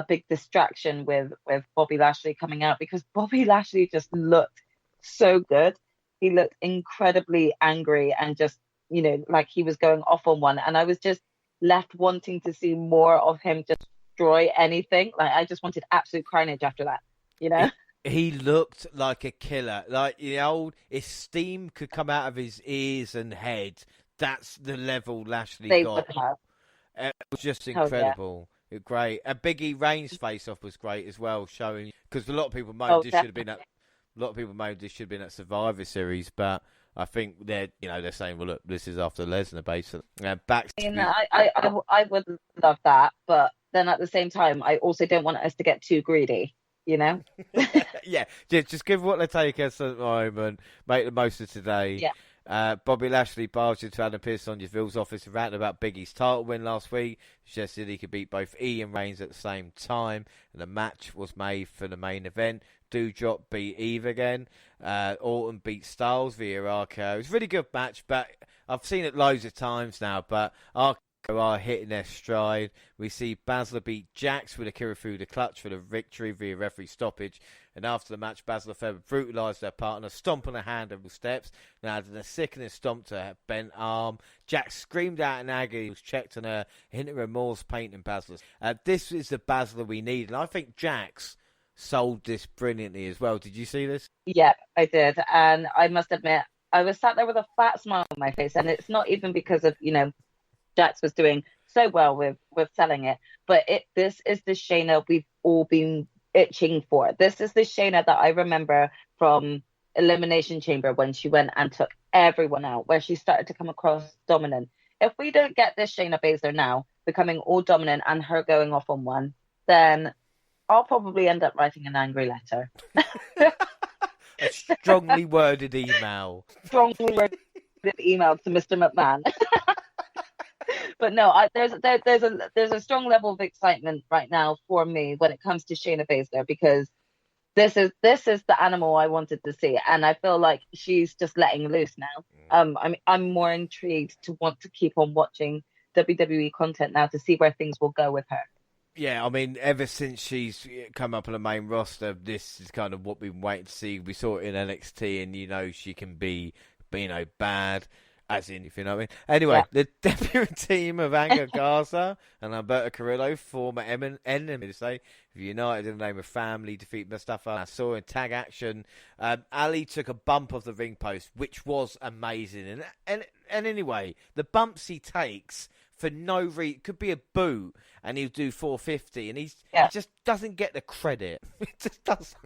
big distraction with Bobby Lashley coming out, because Bobby Lashley just looked so good. He looked incredibly angry and just, like he was going off on one. And I was just left wanting to see more of him just destroy anything. Like, I just wanted absolute carnage after that,
He looked like a killer. Like, if steam could come out of his ears and head, that's the level Lashley got. It was just incredible. Yeah. Great. And Big E Reigns face-off was great as well, showing, because a lot of people moaned this should have been at Survivor Series, but I think they're saying, well, look, this is after Lesnar, basically.
I would love that, but then at the same time, I also don't want us to get too greedy, Yeah,
just give what they take us at the moment, make the most of today.
Yeah.
Bobby Lashley barged into Adam Pearce on Ville's office and ranted about Big E's title win last week. Suggested he could beat both E and Reigns at the same time, and the match was made for the main event. Doudrop beat Eve again. Orton beat Styles via RKO. It was a really good match, but I've seen it loads of times now, but RKO are hitting their stride. We see Baszler beat Jax with a Kirifuda clutch for the victory via referee stoppage. And after the match, Baszler further brutalised their partner, stomping a hand over the steps, and added a sickening stomp to her bent arm. Jax screamed out in agony. He was checked on her, hinting remorse, painting Baszler's. This is the Baszler we need, and I think Jax sold this brilliantly as well. Did you see this?
Yeah, I did. And I must admit, I was sat there with a fat smile on my face, and it's not even because of, Jax was doing so well with selling it, but this is the Shayna we've all been itching for. This is the Shayna that I remember from Elimination Chamber when she went and took everyone out, where she started to come across dominant. If we don't get this Shayna Baszler now becoming all dominant and her going off on one, then I'll probably end up writing an angry letter.
A strongly worded email.
Strongly worded email to Mr. McMahon. But no, there's a strong level of excitement right now for me when it comes to Shayna Baszler, because this is the animal I wanted to see, and I feel like she's just letting loose now. I'm more intrigued to want to keep on watching WWE content now to see where things will go with her.
Yeah, I mean, ever since she's come up on the main roster, this is kind of what we've been waiting to see. We saw it in NXT, and she can be bad. As in, if you know what I mean. Anyway, The debut team of Angel Garza and Alberto Carrillo, former enemy to say, united in the name of family, defeat Mustafa. I saw in tag action. Ali took a bump off the ring post, which was amazing. And anyway, the bumps he takes for no reason, could be a boot, and he'll do 450, and he just doesn't get the credit. He just doesn't.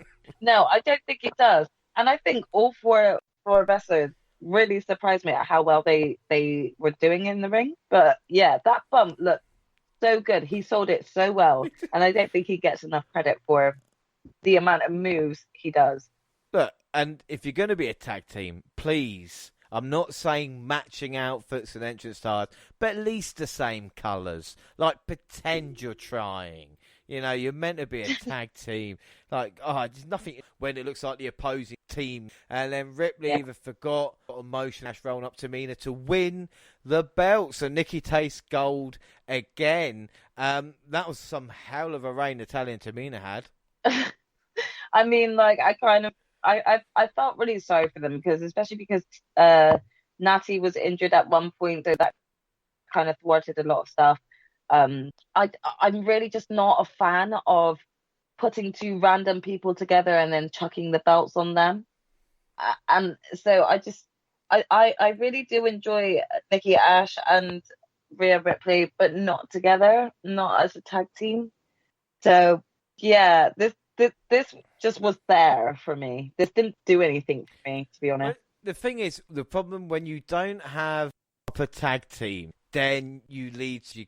No, I don't think he does. And I think all four wrestlers really surprised me at how well they were doing in the ring. But yeah, that bump looked so good. He sold it so well, and I don't think he gets enough credit for the amount of moves he does.
Look, and if you're going to be a tag team, please, I'm not saying matching outfits and entrance stars, but at least the same colours. Like, pretend you're trying. You're meant to be a tag team. Like, there's nothing when it looks like the opposing team. And then Ripley either forgot or motion Ash rolling up Tamina to win the belt. So Nikki takes gold again. That was some hell of a reign Italian Tamina had.
I mean, like, I felt really sorry for them, especially because Natty was injured at one point, so that kind of thwarted a lot of stuff. I'm really just not a fan of putting two random people together and then chucking the belts on them. And so I really do enjoy Nikki Ash and Rhea Ripley, but not together, not as a tag team. So yeah, this just was there for me. This didn't do anything for me, to be honest.
The thing is, the problem when you don't have a proper tag team, then you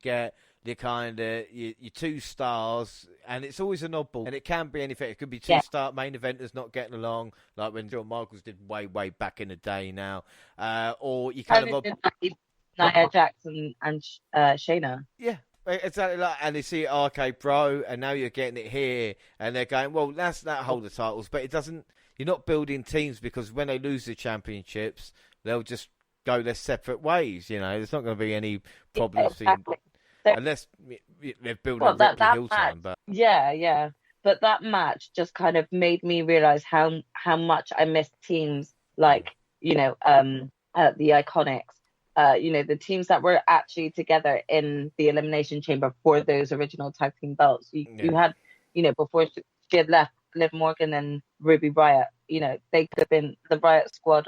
get the kind of your two stars, and it's always an oddball, and it can be anything. It could be two-star main eventers not getting along, like when John Michaels did way back in the day now, or you kind of
Nia Jackson and Shayna.
Yeah. Exactly, like, and they see RK Bro, and now you're getting it here, and they're going, well, that's that hold the titles, but it doesn't. You're not building teams, because when they lose the championships, they'll just go their separate ways. You know, there's not going to be any problems unless they've built a Ripley Hill time. But
but that match just kind of made me realize how much I missed teams like the Iconics. The teams that were actually together in the Elimination Chamber for those original tag team belts. You had, before she had left, Liv Morgan and Ruby Riott, they could have been, the Riott Squad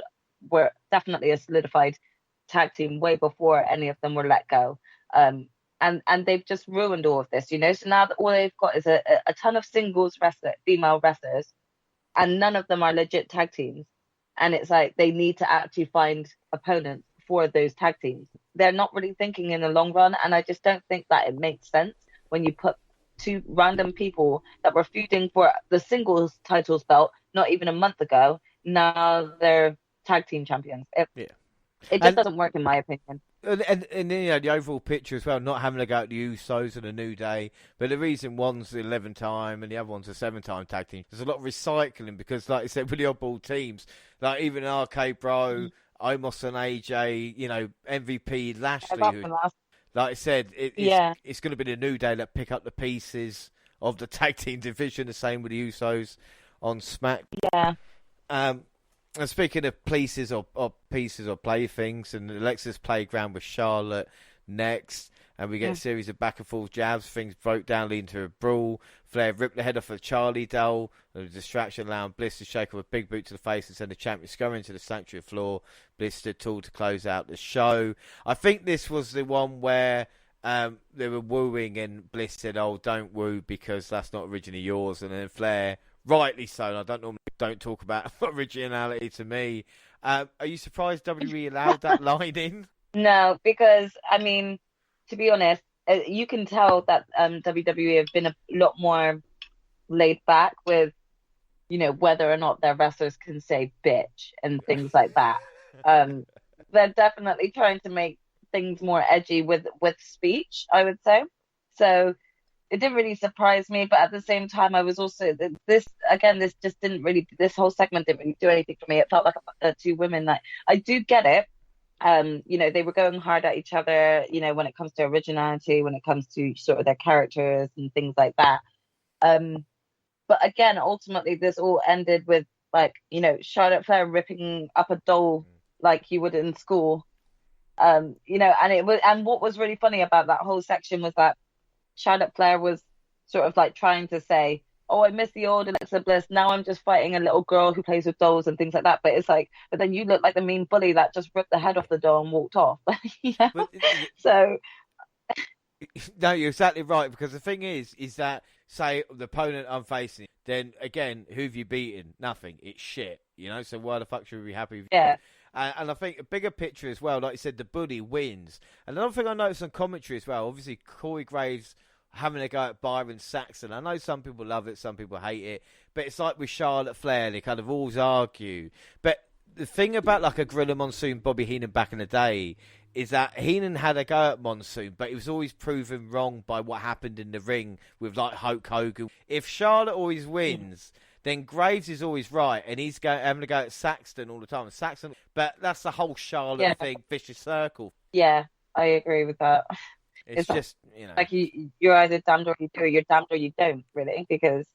were definitely a solidified tag team way before any of them were let go. And they've just ruined all of this, So now all they've got is a ton of singles female wrestlers, and none of them are legit tag teams. And it's like they need to actually find opponents for those tag teams. They're not really thinking in the long run, and I just don't think that it makes sense when you put two random people that were feuding for the singles titles belt not even a month ago, now they're tag team champions. It just doesn't work, in my opinion.
And the overall picture as well, not having to go at the Usos and a New Day, but the reason one's the 11-time and the other one's a 7-time tag team, there's a lot of recycling, because like I said, with the oddball teams, like even RK Bro, Omos and AJ, MVP Lashley, who, like I said, it's going to be the New Day that pick up the pieces of the tag team division, the same with the Usos on Smack.
Yeah.
And speaking of pieces or playthings, and Alexa's playground with Charlotte next, and we get a series of back and forth jabs. Things broke down, leading to a brawl. Flair ripped the head off of Charlie doll. A distraction allowing Bliss to shake off a big boot to the face and send the champion scurrying to the sanctuary floor. Bliss stood tall to close out the show. I think this was the one where they were wooing, and Bliss said, "Oh, don't woo because that's not originally yours." And then Flair, rightly so, and I don't talk about originality to me. Are you surprised WWE allowed that line in?
No, because to be honest, you can tell that WWE have been a lot more laid back with, whether or not their wrestlers can say bitch and things like that. They're definitely trying to make things more edgy with speech, I would say. So it didn't really surprise me, but at the same time, I was also this whole segment didn't really do anything for me. It felt like two women. Like, I do get it. They were going hard at each other, when it comes to originality, when it comes to sort of their characters and things like that. But again, ultimately, this all ended with Charlotte Flair ripping up a doll like you would in school. And what was really funny about that whole section was that Charlotte Flair was sort of like trying to say, "Oh, I miss the old Alexa Bliss. Now I'm just fighting a little girl who plays with dolls and things like that." But it's like, but then you look like the mean bully that just ripped the head off the doll and walked off. So.
No, you're exactly right, because the thing is that, say, the opponent I'm facing, then again, who have you beaten? Nothing. It's shit, So why the fuck should we be happy with you?
Yeah.
And I think a bigger picture as well, like you said, the bully wins. And another thing I noticed on commentary as well, obviously Corey Graves having a go at Byron Saxton. I know some people love it, some people hate it, but it's like with Charlotte Flair, they kind of always argue. But the thing about like a Gorilla Monsoon, Bobby Heenan back in the day, is that Heenan had a go at Monsoon, but he was always proven wrong by what happened in the ring with like Hulk Hogan. If Charlotte always wins, then Graves is always right, and he's having to go at Saxton all the time. But that's the whole Charlotte thing, vicious circle.
Yeah, I agree with that.
It's just,
like you're either damned or you do, you're damned or you don't, really. Because,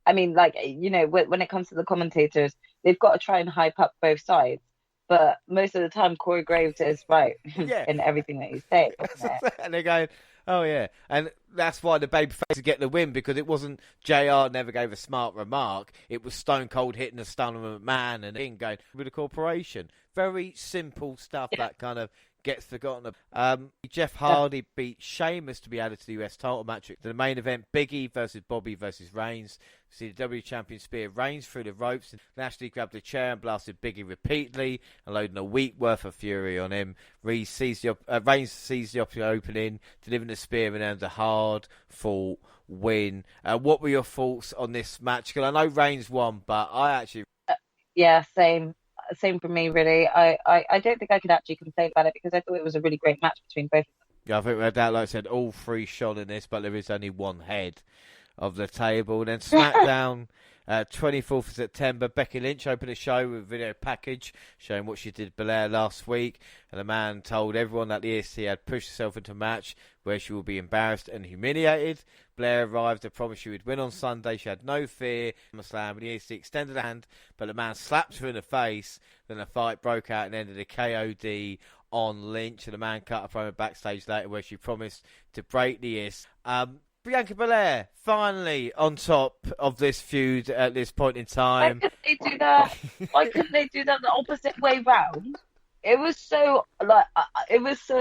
when it comes to the commentators, they've got to try and hype up both sides. But most of the time, Corey Graves is right in everything that he's saying.
And they're going, oh, yeah. And that's why the babyface get the win, because it wasn't JR never gave a smart remark. It was Stone Cold hitting the stun of McMahon and then going with the corporation. Very simple stuff that kind of gets forgotten. Jeff Hardy beat Sheamus to be added to the US title match. The main event, Biggie versus Bobby versus Reigns. See the W Champion spear Reigns through the ropes, and Lashley grabbed a chair and blasted Biggie repeatedly, unloading a week worth of fury on him. Reigns sees the opening, delivering the spear and earns a hard-fought win. What were your thoughts on this match? Because I know Reigns won, but I actually...
Yeah, same for me, really. I don't think I could actually complain about it, because I thought it was a really great match between both of them.
Yeah, I think we that, like I said, all three shot in this, but there is only one head of the table. And then SmackDown, 24th of September, Becky Lynch opened a show with a video package showing what she did Belair last week, and the man told everyone that the EST had pushed herself into a match where she will be embarrassed and humiliated. Blair arrived to promise she would win on Sunday. She had no fear. Slam, and the EST extended a hand, but the man slapped her in the face. Then a fight broke out and ended a KOD on Lynch, and the man cut a promo backstage later where she promised to break the EST. Bianca Belair finally on top of this feud at this point in time.
Why couldn't they do that? Why couldn't they do that the opposite way round? It was so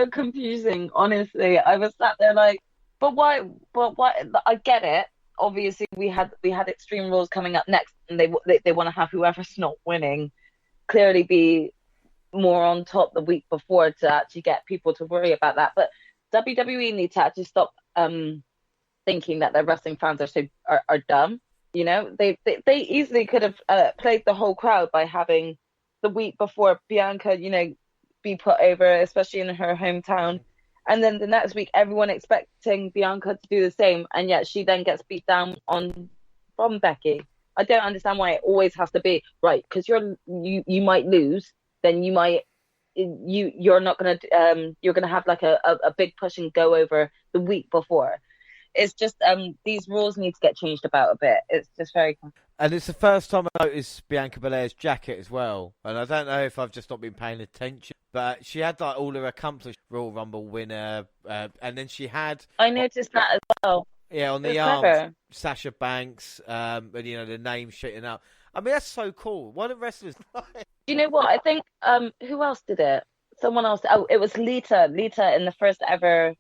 confusing. Honestly, I was sat there like, but why? I get it. Obviously, we had Extreme Rules coming up next, and they want to have whoever's not winning clearly be more on top the week before to actually get people to worry about that. But WWE need to actually stop thinking that their wrestling fans are dumb. You know, they easily could have played the whole crowd by having the week before Bianca, be put over, especially in her hometown, and then the next week everyone expecting Bianca to do the same, and yet she then gets beat down from Becky. I don't understand why it always has to be right, because you might lose, then you're not gonna you're gonna have like a big push and go over the week before. It's just these rules need to get changed about a bit. It's just very confusing.
And it's the first time I noticed Bianca Belair's jacket as well. And I don't know if I've just not been paying attention, but she had like all her accomplished Royal Rumble winner, and then she had...
I noticed that as well.
Yeah, on the arms, Sasha Banks, and the name shitting up. I mean, that's so cool. Why don't wrestlers...
You know what? I think, who else did it? Someone else. Oh, it was Lita. Lita in the first ever...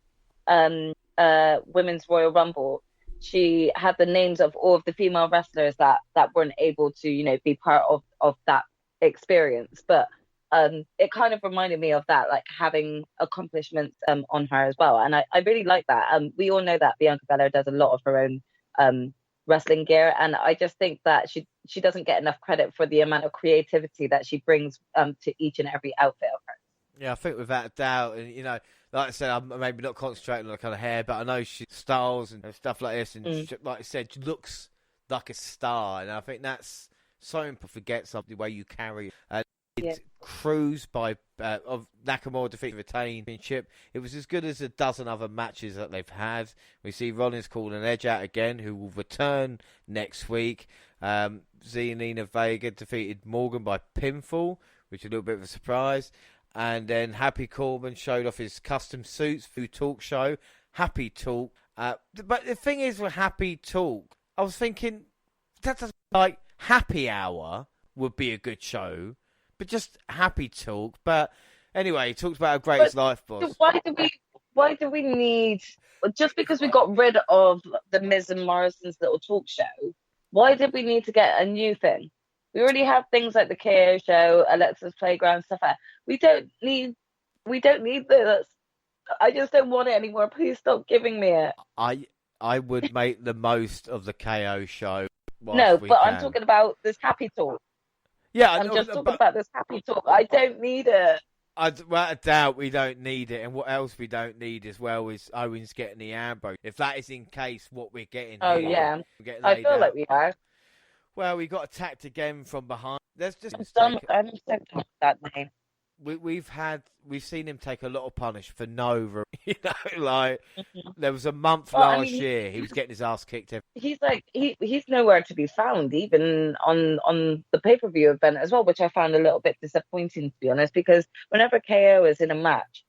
Women's Royal Rumble, she had the names of all of the female wrestlers that weren't able to, be part of that experience. But it kind of reminded me of that, like having accomplishments on her as well. And I really like that. We all know that Bianca Belair does a lot of her own wrestling gear, and I just think that she doesn't get enough credit for the amount of creativity that she brings to each and every outfit of hers.
Yeah, I think without a doubt, and like I said, I'm maybe not concentrating on the kind of hair, but I know she styles and stuff like this, and she, like I said, she looks like a star, and I think that's so important to forget something the way you carry it. Cruise of Nakamura defeated retain championship. It was as good as a dozen other matches that they've had. We see Rollins calling an Edge out again, who will return next week. Zelina Vega defeated Morgan by pinfall, which is a little bit of a surprise. And then Happy Corbin showed off his custom suits through Talk Show. Happy Talk. But the thing is with Happy Talk, I was thinking, that doesn't like Happy Hour would be a good show, but just Happy Talk. But anyway, he talks about how great his life was.
Why do we need, just because we got rid of the Miz and Morrison's little talk show, why did we need to get a new thing? We already have things like the KO show, Alexa's Playground, stuff like that. We don't need this. I just don't want it anymore. Please stop giving me it.
I would make the most of the KO show.
No, but I'm talking about this Happy Talk.
Yeah,
I'm just talking about this Happy Talk. I don't need it.
Without a doubt, we don't need it. And what else we don't need as well is Owens getting the Ambrose. If that is in case what we're getting
here,
yeah.
I feel like we are.
Well, we got attacked again from behind. There's just
I'm so tired of that name.
We've seen him take a lot of punish for no, there was a month last year he was getting his ass kicked.
He's he's nowhere to be found, even on the pay-per-view event as well, which I found a little bit disappointing, to be honest, because whenever KO is in a match,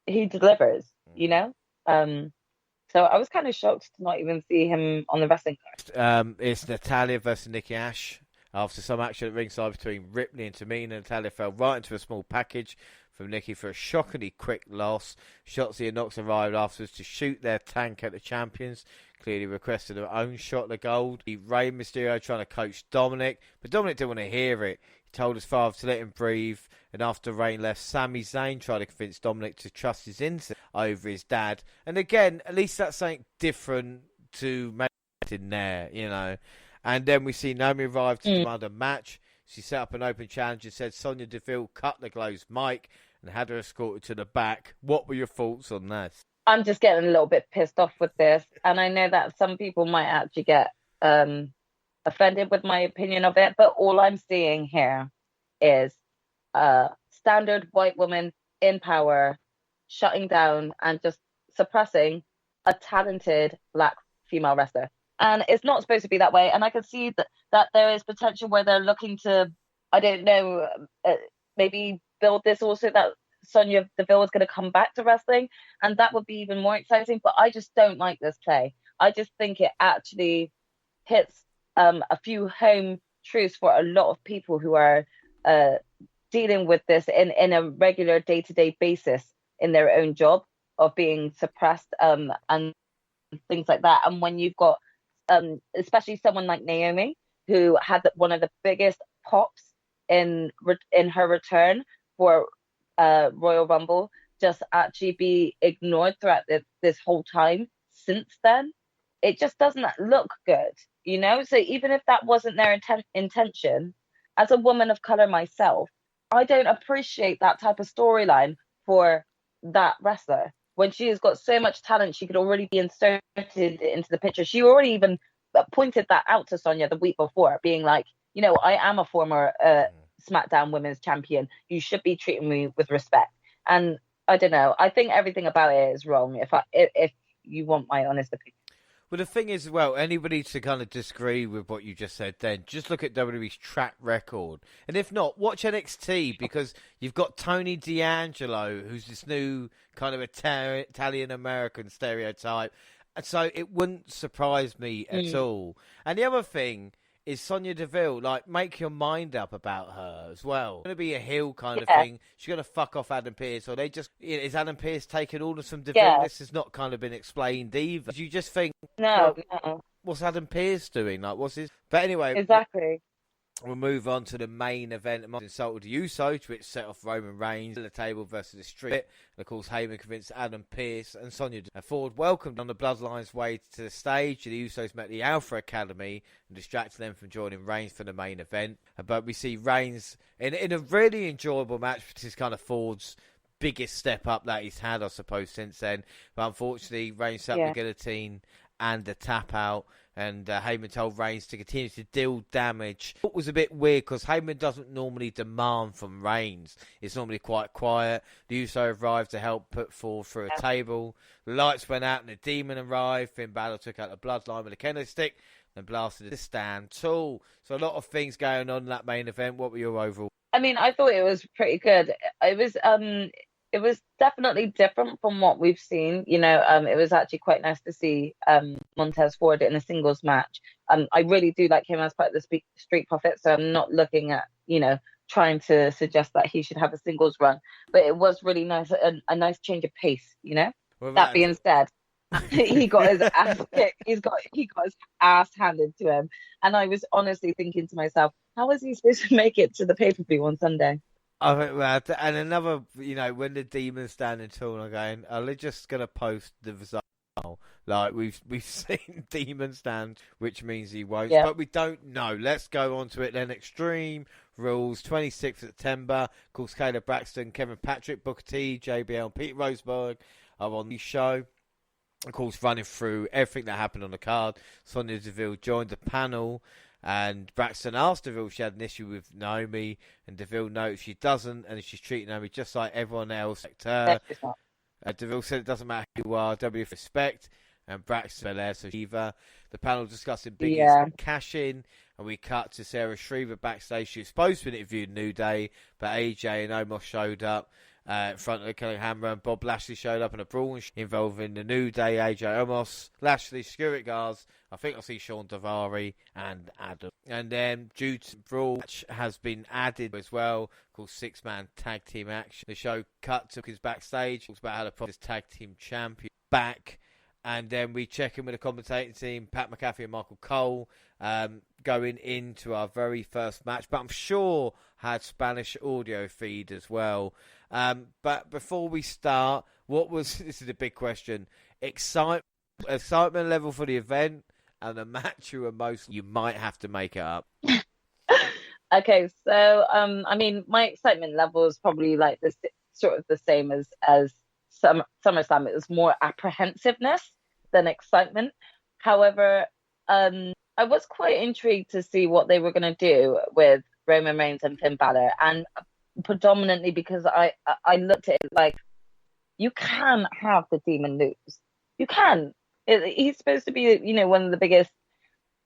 he delivers, So I was kind of shocked to not even see him on the wrestling card.
It's Natalya versus Nikki Ash. After some action at ringside between Ripley and Tamina, Natalya fell right into a small package from Nikki for a shockingly quick loss. Shotzi and Knox arrived afterwards to shoot their tank at the champions, clearly requested their own shot of the gold. Rey Mysterio trying to coach Dominic, but Dominic didn't want to hear it. He told his father to let him breathe, and after Reign left, Sami Zayn tried to convince Dominic to trust his instinct over his dad. And again, at least that's something different to make in there, you know. And then we see Naomi arrive to demand a match. She set up an open challenge and said Sonya Deville cut the Glow's mic and had her escorted to the back. What were your thoughts on that?
I'm just getting a little bit pissed off with this. And I know that some people might actually get offended with my opinion of it. But all I'm seeing here is a standard white woman in power shutting down and just suppressing a talented black female wrestler. And it's not supposed to be that way. And I can see that there is potential where they're looking to, I don't know, maybe build this also that Sonya Deville is going to come back to wrestling. And that would be even more exciting. But I just don't like this play. I just think it actually hits a few home truths for a lot of people who are dealing with this in a regular day-to-day basis in their own job of being suppressed and things like that. And when you've got especially someone like Naomi, who had one of the biggest pops in her return for Royal Rumble, just actually be ignored throughout this whole time since then, it just doesn't look good, you know? So even if that wasn't their intention, as a woman of color myself, I don't appreciate that type of storyline for that wrestler. When she has got so much talent, she could already be inserted into the picture. She already even pointed that out to Sonya the week before, being like, you know, I am a former SmackDown Women's Champion. You should be treating me with respect. And I don't know. I think everything about it is wrong. If you want my honest opinion.
Well, the thing is, well, anybody to kind of disagree with what you just said then, just look at WWE's track record. And if not, watch NXT, because you've got Tony D'Angelo, who's this new kind of Italian-American stereotype. And so it wouldn't surprise me at all. And the other thing is Sonya Deville, like, make your mind up about her as well. It's going to be a heel kind of thing. She's going to fuck off Adam Pearce, or they just, is Adam Pearce taking orders from Deville? Yeah. This has not kind of been explained either. You just think,
no.
What's Adam Pearce doing? Like, what's his? But anyway,
exactly.
We'll move on to the main event. Insulted the Usos, which set off Roman Reigns at the table versus the Street. And of course, Heyman convinced Adam Pearce and Sonya Ford welcomed on the Bloodline's way to the stage. The Usos met the Alpha Academy and distracted them from joining Reigns for the main event. But we see Reigns in a really enjoyable match, which is kind of Ford's biggest step up that he's had, I suppose, since then. But unfortunately, Reigns set up the guillotine and the tap out. And Heyman told Reigns to continue to deal damage. It was a bit weird because Heyman doesn't normally demand from Reigns. It's normally quite quiet. The Uso arrived to help put Ford through a table. The lights went out and the Demon arrived. Finn Balor took out the Bloodline with a kendo stick and blasted the stand tall. So a lot of things going on in that main event. What were your overall?
I mean, I thought it was pretty good. It was definitely different from what we've seen. You know, it was actually quite nice to see Montez Ford in a singles match. I really do like him as part of the Street Profits, so I'm not looking at, you know, trying to suggest that he should have a singles run. But it was really nice, a nice change of pace, you know? Well, that being said, he got his ass kicked. He got his ass handed to him. And I was honestly thinking to myself, how is he supposed to make it to the pay-per-view on Sunday?
I think that, and another, you know, when the Demon's standing tall, I'm going, are they just going to post the result? Like, we've seen Demon stand, which means he won't, but we don't know. Let's go on to it then. Extreme Rules, 26th September. Of course, Caleb Braxton, Kevin Patrick, Booker T, JBL, and Pete Roseberg are on the show. Of course, running through everything that happened on the card. Sonya Deville joined the panel. And Braxton asked Deville if she had an issue with Naomi, and Deville noted she doesn't, and she's treating Naomi just like everyone else. Deville said it doesn't matter who you are, W respect, and Braxton there, so Shiva. The panel discussing Biggie's cash-in, and we cut to Sarah Shriver backstage. She was supposed to be interviewed New Day, but AJ and Omos showed up. in front of the Killing Hammer, and Bob Lashley showed up in a brawl involving the New Day, AJ Omos, Lashley, security guards. I think I'll see Sean Daivari and Adam. And then due to brawl has been added as well, called 6-man tag team action. The show cut to his backstage, talks about how the Prophet's tag team champion back. And then we check in with the commentating team, Pat McAfee and Michael Cole, going into our very first match. But I'm sure had Spanish audio feed as well. But before we start, this is a big question, excitement level for the event and the match you might have to make it up.
Okay, so, I mean, my excitement level is probably like this, sort of the same as SummerSlam. It was more apprehensiveness than excitement. However, I was quite intrigued to see what they were going to do with Roman Reigns and Finn Balor, and predominantly because I looked at it like, you can have the Demon lose. You can. He's supposed to be, one of the biggest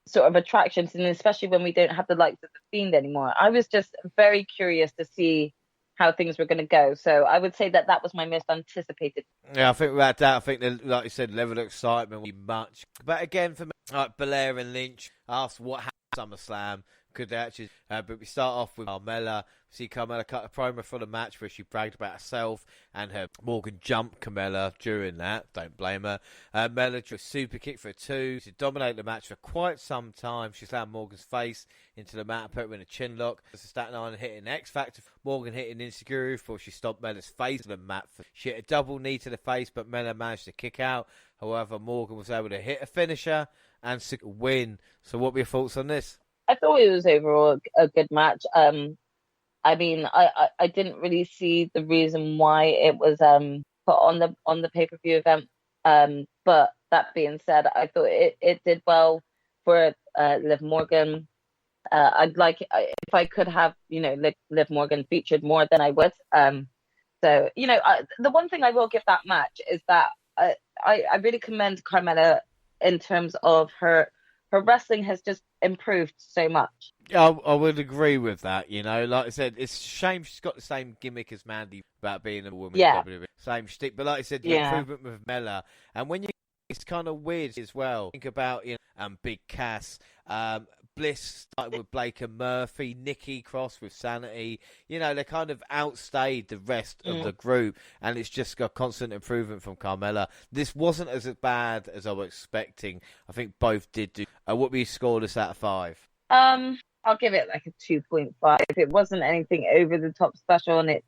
sort of attractions, and especially when we don't have the likes of the Fiend anymore. I was just very curious to see how things were going to go. So I would say that was my most anticipated.
Yeah, I think without doubt, like you said, level of excitement will be much. But again, for me, like Belair and Lynch asked what happened at SummerSlam. Could they actually? But we start off with Carmella. See Carmella cut a promo for the match where she bragged about herself and her Morgan jumped Carmella during that. Don't blame her. Mella drew a super kick for a 2. She dominated the match for quite some time. She slammed Morgan's face into the mat and put her in a chin lock. Staten Island hitting X Factor. Morgan hitting Insecurity before she stomped Mella's face to the mat. She hit a double knee to the face, but Mella managed to kick out. However, Morgan was able to hit a finisher and win. So what were your thoughts on this?
I thought it was overall a good match. I mean, I didn't really see the reason why it was put on the pay-per-view event. But that being said, I thought it did well for Liv Morgan. I'd like if I could have Liv Morgan featured more than I would. So the one thing I will give that match is that I really commend Carmella in terms of her wrestling has just improved so much.
I would agree with that. Like I said, it's a shame she's got the same gimmick as Mandy about being a woman.
Yeah.
Same shtick. But like I said, the improvement with Mella. And when it's kind of weird as well. Think about Big Cass. Bliss started with Blake and Murphy, Nikki Cross with Sanity. They kind of outstayed the rest of the group, and it's just got constant improvement from Carmella. This wasn't as bad as I was expecting. I think both did do. What we scored us out of 5?
I'll give it like a 2.5. It wasn't anything over the top special, and it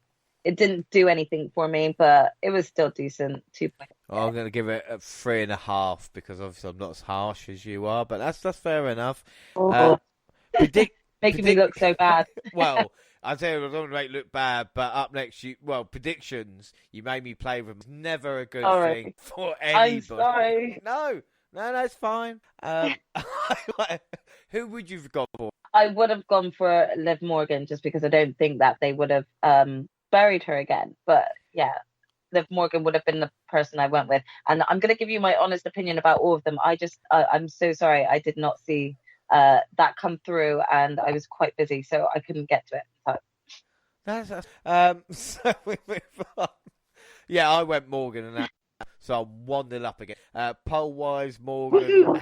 didn't do anything for me, but it was still decent. 2.5.
Well, I'm going to give it a 3.5 because obviously I'm not as harsh as you are, but that's fair enough.
Making me look so bad.
Well, I tell you, I don't want to make it look bad, but up next, predictions. You made me play with them. It's never a good thing for anybody.
I'm sorry.
No, that's fine. Who would you have gone for?
I would have gone for Liv Morgan just because I don't think that they would have buried her again. But yeah, Liv Morgan would have been the person I went with. And I'm going to give you my honest opinion about all of them. I'm so sorry. I did not see that come through, and I was quite busy, so I couldn't get to it.
So we move on. Yeah, I went Morgan and that. So I'm 1-0 up again. Poll-wise, Morgan,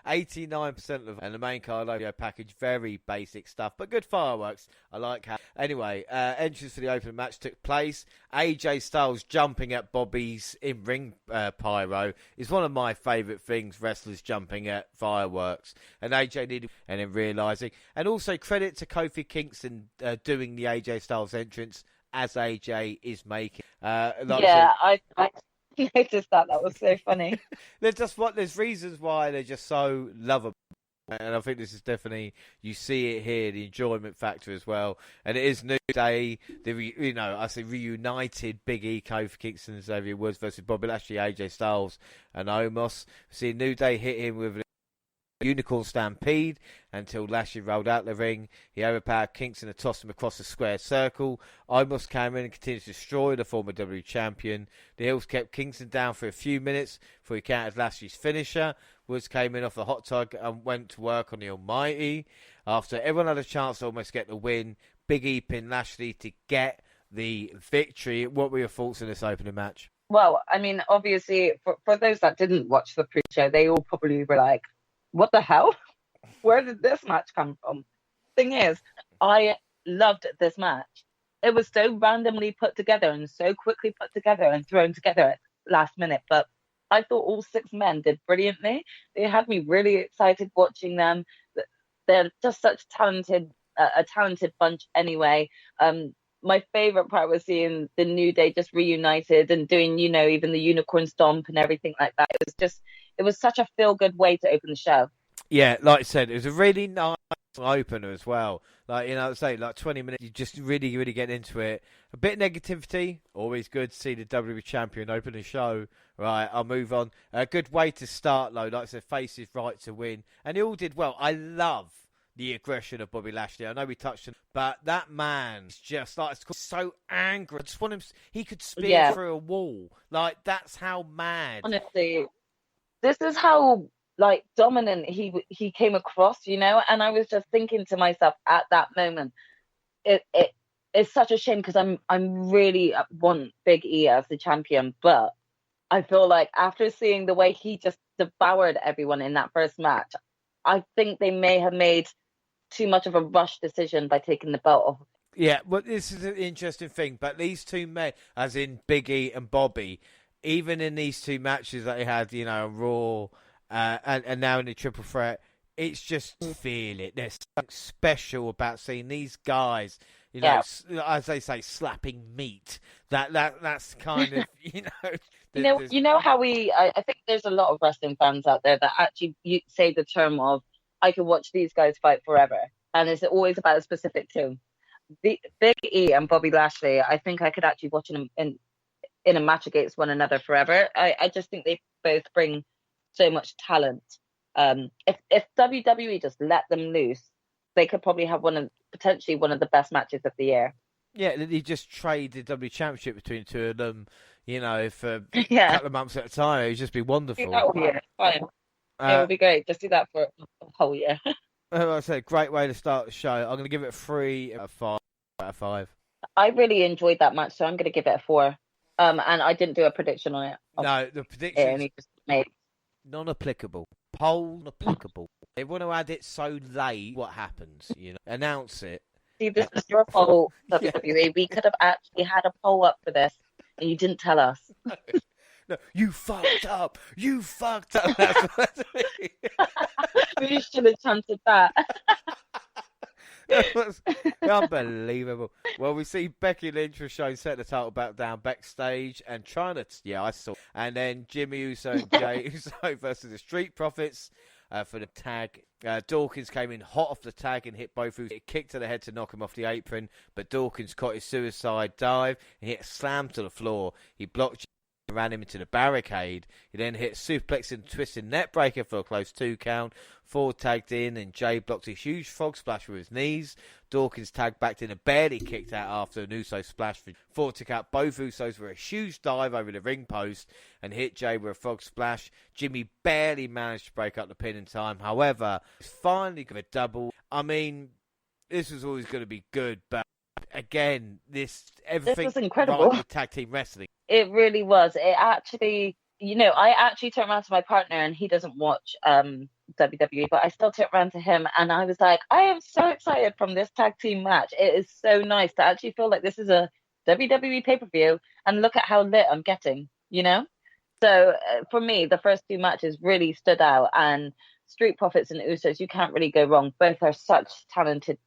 89% of and the main card audio package, very basic stuff, but good fireworks. I like how. Anyway, entrance for the opening match took place. AJ Styles jumping at Bobby's in-ring pyro is one of my favourite things, wrestlers jumping at fireworks. And AJ needed, and then realising. And also credit to Kofi Kingston doing the AJ Styles entrance as AJ is making.
I noticed that. That was so funny.
There's reasons why they're just so lovable. And I think this is definitely, you see it here, the enjoyment factor as well. And it is New Day, I say reunited Big E, Kofi Kingston and Xavier Woods versus Bobby Lashley, AJ Styles and Omos. See New Day hit him with Unicorn Stampede until Lashley rolled out the ring. He overpowered Kingston and tossed him across the square circle. Omos came in and continued to destroy the former WWE champion. The Hills kept Kingston down for a few minutes before he countered Lashley's finisher. Woods came in off a hot tug and went to work on the Almighty. After everyone had a chance to almost get the win, Big E pinned Lashley to get the victory. What were your thoughts on this opening match?
Well, I mean, obviously, for those that didn't watch the pre-show, they all probably were like, what the hell? Where did this match come from? Thing is, I loved this match. It was so randomly put together and so quickly put together and thrown together at last minute. But I thought all 6 men did brilliantly. They had me really excited watching them. They're just such a talented bunch anyway. My favorite part was seeing the New Day just reunited and doing, even the unicorn stomp and everything like that. It was such a feel-good way to open the show.
Yeah, like I said, it was a really nice opener as well. Like, say, 20 minutes, you just really, really get into it. A bit of negativity, always good to see the WWE Champion open the show. Right, I'll move on. A good way to start, though. Like I said, face's right to win. And they all did well. I love the aggression of Bobby Lashley. I know we touched on, but that man's just like so angry. I just want him. He could spear through a wall. Like, that's how mad.
Honestly, this is how dominant he came across, and I was just thinking to myself at that moment, it's such a shame because I'm really want Big E as the champion, but I feel like after seeing the way he just devoured everyone in that first match, I think they may have made too much of a rush decision by taking the belt off.
Yeah, well, this is an interesting thing, but these two men, as in Big E and Bobby, even in these 2 matches that they had, Raw and now in the Triple Threat, it's just feel it. There's something special about seeing these guys, as they say, slapping meat. That's kind of,
You know how I think there's a lot of wrestling fans out there that actually say the term of, I could watch these guys fight forever. And it's always about a specific team. The Big E and Bobby Lashley, I think I could actually watch them in a match against one another forever. I just think they both bring so much talent. If WWE just let them loose, they could probably have potentially one of the best matches of the year.
Yeah, they just trade the WWE Championship between the 2 of them, for a couple of months at a time. It would just be wonderful.
Fine. It would be great. Just do that for a whole year.
Like I said, great way to start the show. I'm going to give it 3 out of 5.
I really enjoyed that match, so I'm going to give it a 4. And I didn't do a prediction on it.
No, the prediction
is just made
non-applicable. Poll applicable. They want to add it so late. What happens? Announce it.
See, this is your fault, WWE. We could have actually had a poll up for this, and you didn't tell us.
No, you fucked up. You fucked up. That's what
We should have chanted that.
That's unbelievable. Well, we see Becky Lynch was shown set the title back down backstage and trying to, I saw. And then Jimmy Uso and Jay Uso versus the Street Profits for the tag. Dawkins came in hot off the tag and hit both Usos. It kicked to the head to knock him off the apron, but Dawkins caught his suicide dive and hit a slam to the floor. He blocked, ran him into the barricade. He then hit a suplex and twisted net breaker for a close 2 count. Ford tagged in and Jay blocked a huge frog splash with his knees. Dawkins tagged back in and barely kicked out after an Uso splash. Ford took out both Usos with a huge dive over the ring post and hit Jay with a frog splash. Jimmy barely managed to break up the pin in time. However, finally got a double. I mean, this was always going to be good, but again, everything
was incredible.
Right with tag team wrestling.
It really was. It actually, I actually turned around to my partner and he doesn't watch WWE, but I still turned around to him and I was like, I am so excited from this tag team match. It is so nice to actually feel like this is a WWE pay-per-view and look at how lit I'm getting, So for me, the first 2 matches really stood out, and Street Profits and Usos, you can't really go wrong. Both are such talented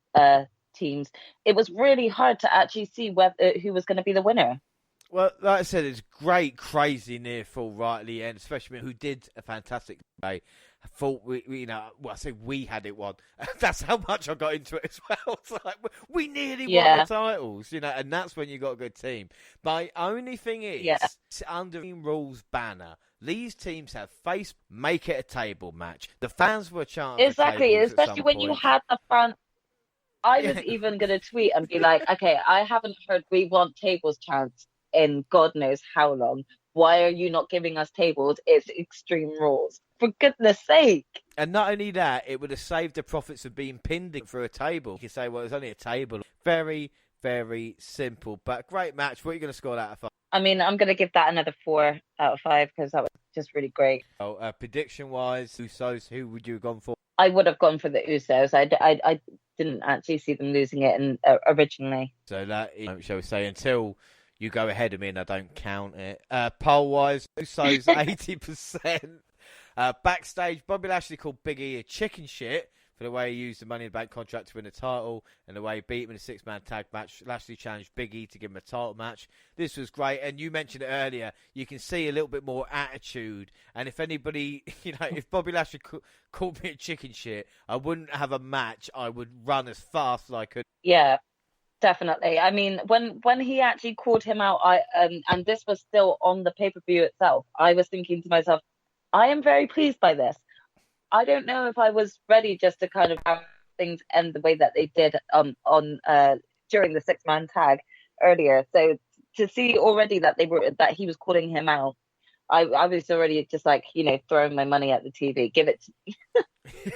teams. It was really hard to actually see who was going to be the winner.
Well, like I said, it's great, crazy near fall right at the end, especially who did a fantastic day. I thought I say we had it won. That's how much I got into it as well. It's like we nearly won the titles, and that's when you got a good team. My only thing is, under the rules banner, these teams have make it a table match. The fans were chanting
exactly, especially when you had the fans. I was even going to tweet and be like, okay, I haven't heard "we want tables" chants in God knows how long. Why are you not giving us tables? It's Extreme Rules. For goodness sake.
And not only that, it would have saved the profits of being pinned for a table. You can say, well, it's only a table. Very, very simple. But great match. What are you going to score out of 5?
I mean, I'm going to give that another 4 out of 5 because that was just really great.
Oh, prediction-wise, Usos, who would you have gone for?
I would have gone for the Usos. I didn't actually see them losing it originally.
So that is, shall we say, until you go ahead of me and I don't count it. Poll-wise, Usos 80%. Backstage, Bobby Lashley called Big E a chicken shit for the way he used the Money in the Bank contract to win the title and the way he beat him in a 6-man tag match. Lashley challenged Big E to give him a title match. This was great, and you mentioned it earlier. You can see a little bit more attitude, and if anybody, if Bobby Lashley called me a chicken shit, I wouldn't have a match. I would run as fast as I could.
Yeah, definitely. I mean, when he actually called him out, and this was still on the pay-per-view itself, I was thinking to myself, I am very pleased by this. I don't know if I was ready just to kind of have things end the way that they did during the 6-man tag earlier. So to see already that he was calling him out, I was already just like, throwing my money at the TV. Give it to me.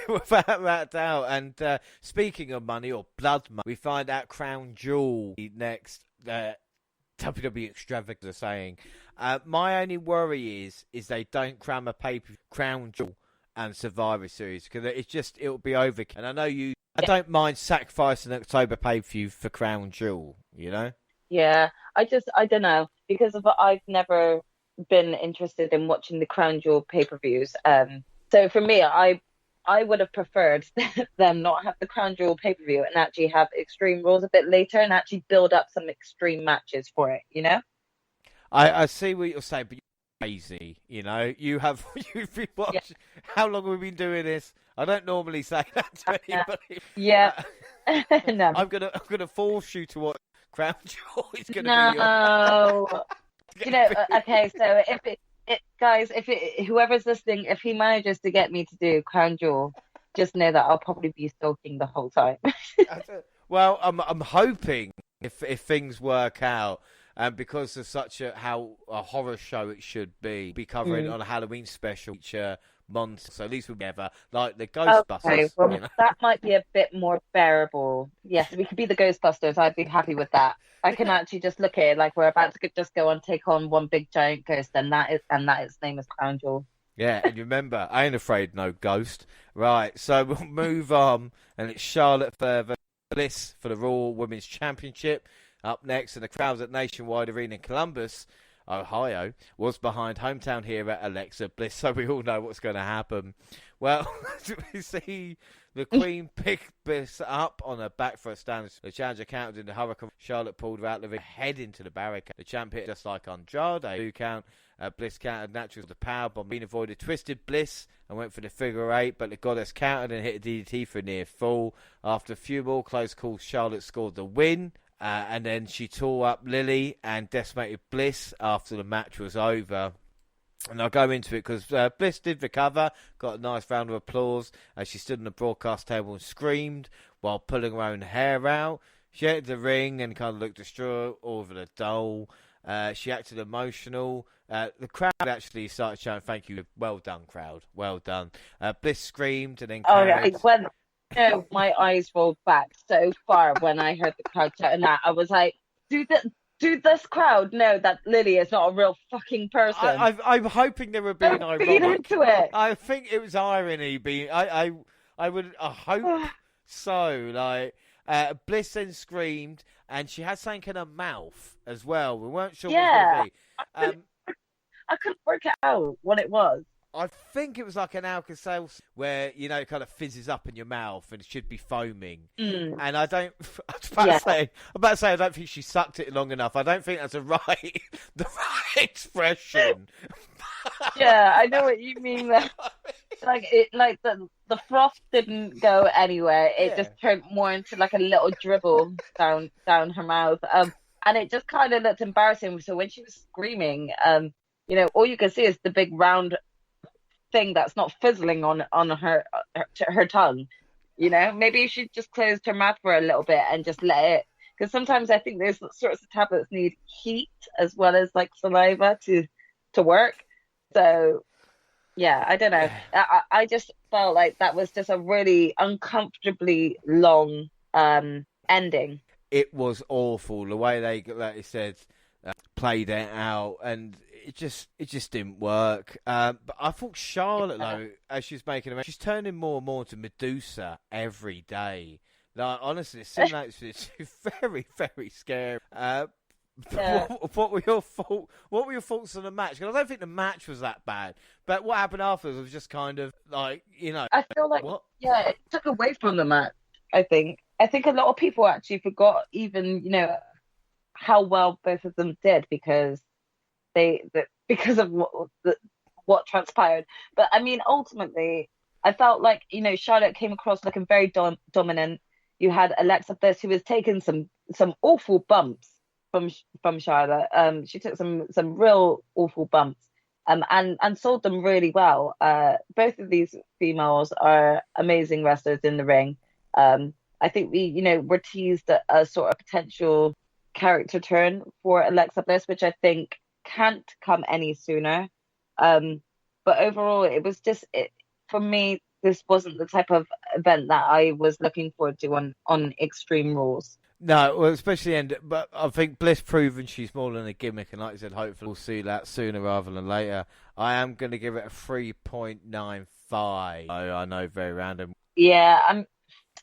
Without that doubt. And speaking of money or blood money, we find out Crown Jewel next. WWE Extravaganza are saying. My only worry is they don't cram a paper Crown Jewel and Survivor Series because it'll be over. And I know I don't mind sacrificing October pay-per-view for Crown Jewel,
Yeah, I don't know, because I've never been interested in watching the Crown Jewel pay-per-views. So for me, I would have preferred them not have the Crown Jewel pay-per-view and actually have Extreme Rules a bit later and actually build up some extreme matches for it,
I see what you're saying, but crazy, you've been watching. Yeah. How long have we been doing this? I don't normally say that to anybody.
Yeah. No.
I'm gonna force you to watch Crown Jewel. It's gonna
be okay, so if whoever's listening, if he manages to get me to do Crown Jewel, just know that I'll probably be stalking the whole time.
Well, I'm hoping if things work out. And because of how a horror show it should be covering on a Halloween special months, so at least we'll be ever like the Ghostbusters.
Okay, well, that might be a bit more bearable. Yes, we could be the Ghostbusters. I'd be happy with that. I can actually just look at it like we're about to just go and take on one big giant ghost, and that its name is Crown Jewel.
Yeah, and you remember, I ain't afraid no ghost. Right, so we'll move on, and it's Charlotte Flair Bliss for the Raw Women's Championship. Up next, and the crowds at Nationwide Arena in Columbus, Ohio, was behind hometown hero Alexa Bliss, so we all know what's going to happen. Well, we see the Queen pick Bliss up on her back for a stand. The challenger counted in the hurricane. Charlotte pulled her out, head into the barricade. The champ hit just like Andrade. 2 count. Bliss countered naturally with the powerbomb. Being avoided, twisted Bliss and went for the figure 8, but the goddess countered and hit a DDT for a near fall. After a few more close calls, Charlotte scored the win. And then she tore up Lily and decimated Bliss after the match was over. And I'll go into it because Bliss did recover, got a nice round of applause as she stood on the broadcast table and screamed while pulling her own hair out. She entered the ring and kind of looked distraught over the doll. She acted emotional. The crowd actually started shouting, "Thank you, well done, crowd, well done." Bliss screamed and then
No, my eyes rolled back so far when I heard the crowd shouting that. I was like, do this crowd know that Lily is not a real fucking person?
I'm hoping they were being ironic.
Feed into it.
I think it was irony being. I hope so. Like Bliss then screamed, and she had something in her mouth as well. We weren't sure what it was going to be.
I couldn't work it out what it was.
I think it was like an Alka-Seltzer where, it kind of fizzes up in your mouth and it should be foaming. And I was about to say, I don't think she sucked it long enough. I don't think that's the right expression.
Yeah, I know what you mean. The froth didn't go anywhere. It just turned more into like a little dribble down her mouth. And it just kind of looked embarrassing. So when she was screaming, all you can see is the big round thing that's not fizzling on her tongue. Maybe she just closed her mouth for a little bit and just let it, because sometimes I think those sorts of tablets need heat as well as like saliva to work. So yeah, I don't know. I just felt like that was just a really uncomfortably long ending.
it was awful. The way they, like you said, played it out, and it just didn't work. But I thought Charlotte, though, as she's making she's turning more and more into Medusa every day. Like, honestly, it seemed like it's very, very scary. What were your thoughts on the match? Because I don't think the match was that bad, but what happened afterwards was just kind of like,
I feel like it took away from the match. I think a lot of people actually forgot even how well both of them did because of what transpired. But I mean, ultimately, I felt like Charlotte came across looking very dominant. You had Alexa Bliss, who was taking some awful bumps from Charlotte. She took some real awful bumps, and sold them really well. Both of these females are amazing wrestlers in the ring. I think we're teased a sort of potential character turn for Alexa Bliss, which I think can't come any sooner. But overall, it was just for me. This wasn't the type of event that I was looking forward to on Extreme Rules.
No, well, especially but I think Bliss proven she's more than a gimmick, and like I said, hopefully we'll see that sooner rather than later. I am going to give it a 3.95. I know, very random.
Yeah,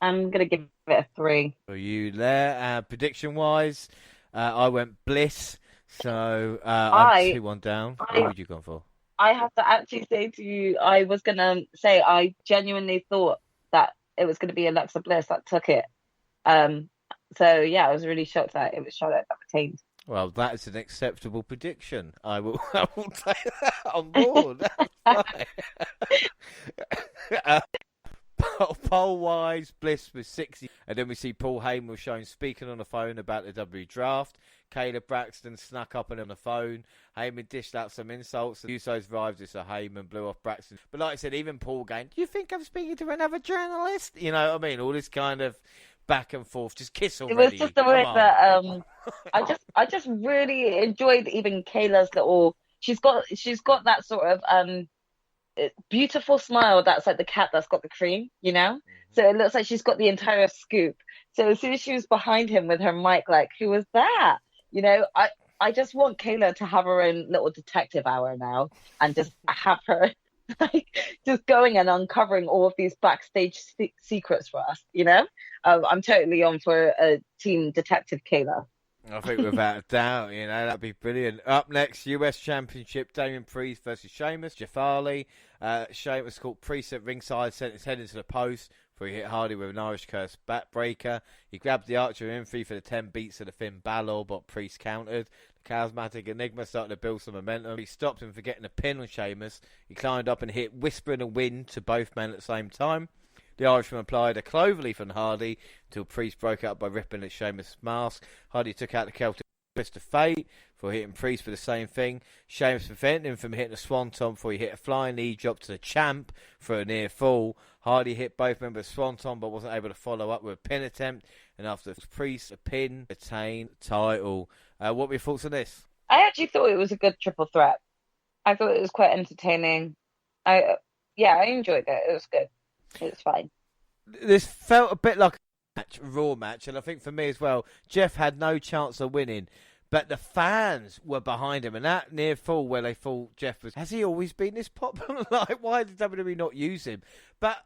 I'm going to give it a 3.
Are you there? Prediction-wise, I went Bliss, so I'm 2-1 down. What would you go for?
I have to actually say to you, I was going to say I genuinely thought that it was going to be Alexa Bliss that took it. So, yeah, I was really shocked that it was Charlotte that retained.
Well, that is an acceptable prediction. I will take that on board. Poll-wise, Bliss was 60. And then we see Paul Heyman was shown speaking on the phone about the W draft. Caleb Braxton snuck up on the phone. Heyman dished out some insults. The Usos arrived, so Heyman blew off Braxton. But like I said, even Paul going, do you think I'm speaking to another journalist? You know what I mean? All this kind of back and forth. Just kiss already.
It was just the way that I just really enjoyed even Kayla's little. She's got that sort of beautiful smile that's like the cat that's got the cream, So it looks like she's got the entire scoop. So as soon as she was behind him with her mic, like, who was that? I just want Kayla to have her own little detective hour now and just have her just going and uncovering all of these backstage secrets for us, I'm totally on for a team detective Kayla.
I think without a doubt, that'd be brilliant. Up next, US Championship, Damien Priest versus Sheamus. Jeff Hardy. Sheamus caught Priest at ringside, sent his head into the post before he hit Hardy with an Irish curse backbreaker. He grabbed the Archer in for the 10 beats of the Finn Balor, but Priest countered. The charismatic Enigma started to build some momentum. He stopped him for getting a pin on Sheamus. He climbed up and hit Whisper and a Wind to both men at the same time. The Irishman applied a cloverleaf on Hardy until Priest broke up by ripping at Sheamus' mask. Hardy took out the Celtic Twist of Fate for hitting Priest for the same thing. Sheamus prevented him from hitting a Swanton before he hit a flying knee drop to the champ for a near fall. Hardy hit both members Swanton but wasn't able to follow up with a pin attempt. And after Priest, a pin, retained title. What were your thoughts on this?
I actually thought it was a good triple threat. I thought it was quite entertaining. I enjoyed it. It was good. It's fine.
This felt a bit like a Raw match, and I think for me as well, Jeff had no chance of winning, but the fans were behind him, and that near fall where they thought Jeff was, has he always been this popular? Like, why did WWE not use him? But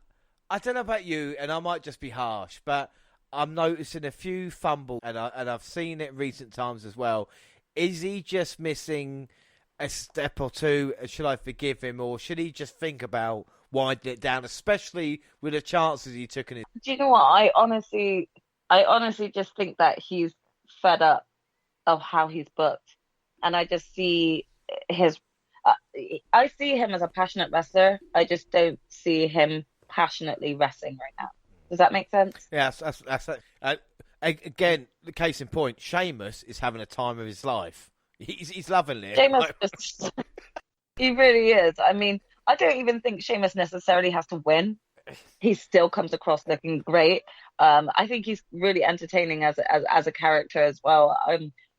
I don't know about you, and I might just be harsh, but I'm noticing a few fumbles, and I've seen it in recent times as well. Is he just missing a step or two? Should I forgive him, or should he just think about winding it down, especially with the chances he took in it?
Do you know what? I honestly just think that he's fed up of how he's booked, and I just see I see him as a passionate wrestler. I just don't see him passionately wrestling right now. Does that make sense?
Yeah, that's again, the case in point. Sheamus is having a time of his life. He's loving it.
Sheamus, he really is. I mean, I don't even think Sheamus necessarily has to win. He still comes across looking great. I think he's really entertaining as a character as well.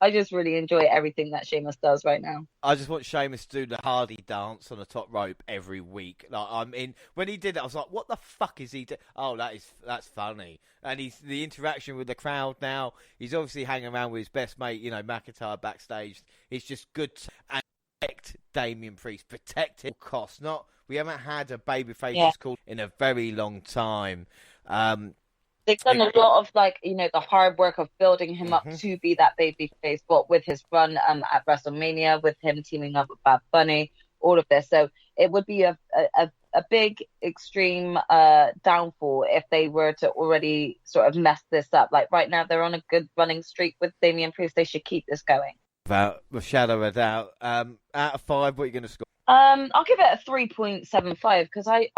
I just really enjoy everything that Sheamus does right now.
I just want Sheamus to do the Hardy dance on the top rope every week. Like, when he did it, I was like, "What the fuck is he doing?" Oh, that's funny. And he's the interaction with the crowd now. He's obviously hanging around with his best mate, McIntyre backstage. It's just good and protect Damian Priest, protect him at all costs. We haven't had a babyface called in a very long time.
They've done a lot of the hard work of building him up to be that baby face, but with his run at WrestleMania, with him teaming up with Bad Bunny, all of this. So it would be a big extreme downfall if they were to already sort of mess this up. Like right now, they're on a good running streak with Damian Priest. They should keep this going.
Without a shadow of a doubt. Out of 5, what are you going to score?
I'll give it a 3.75 because I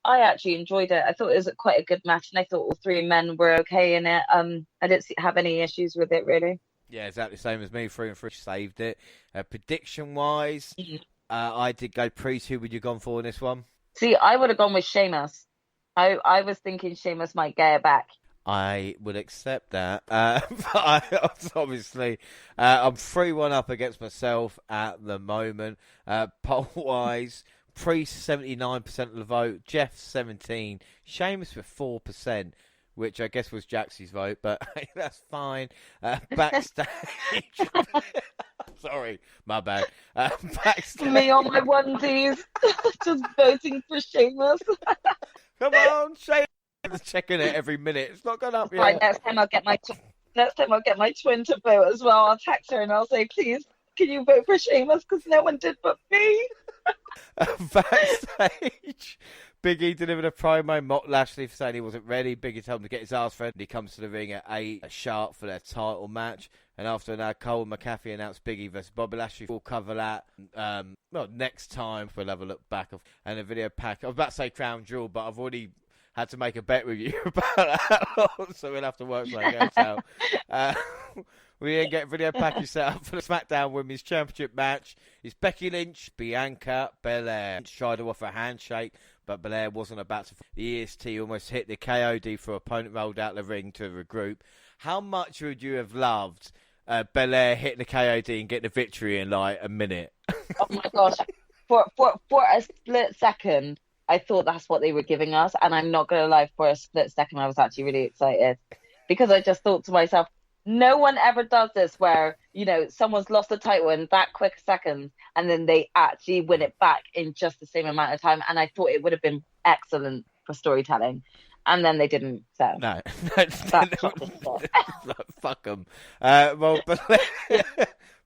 actually enjoyed it. I thought it was quite a good match, and I thought all 3 men were okay in it. I didn't have any issues with it really.
Yeah, exactly the same as me. 3 and 3 saved it. Prediction wise, I did go Priest. Who would you gone for in this one?
See, I would have gone with Sheamus. I was thinking Sheamus might get it back.
I would accept that. Obviously, I'm 3-1 up against myself at the moment. Poll-wise, Priest 79% of the vote, Jeff 17%, Sheamus with 4%, which I guess was Jaxie's vote, but that's fine. Backstage... Sorry, my bad. Backstage...
Me on my onesies, just voting for Sheamus.
Come on, Sheamus. Checking it every minute. It's not gone up yet.
Right, next time I'll get my twin to vote as well. I'll text her and I'll say, please, can you vote for Sheamus? Because no one did but me.
Backstage, Big E delivered a promo, mocked Lashley for saying he wasn't ready. Big E told him to get his ass ready. He comes to the ring at 8 sharp for their title match. And after an hour, Cole and McAfee announced Big E versus Bobby Lashley. We'll cover that next time. We'll have a look back and a video pack. I was about to say Crown Jewel, but I've already had to make a bet with you about that, so we'll have to work something else out. We didn't get a video package set up for the SmackDown Women's Championship match. It's Becky Lynch, Bianca Belair. Tried to offer a handshake, but Belair wasn't about to. The EST almost hit the KOD for opponent rolled out the ring to regroup. How much would you have loved Belair hitting the KOD and getting the victory in like a minute?
Oh my gosh. For a split second, I thought that's what they were giving us, and I'm not going to lie, for a split second I was actually really excited because I just thought to myself, no one ever does this where, someone's lost the title in that quick seconds and then they actually win it back in just the same amount of time, and I thought it would have been excellent for storytelling, and then they didn't, so.
No. Fuck them.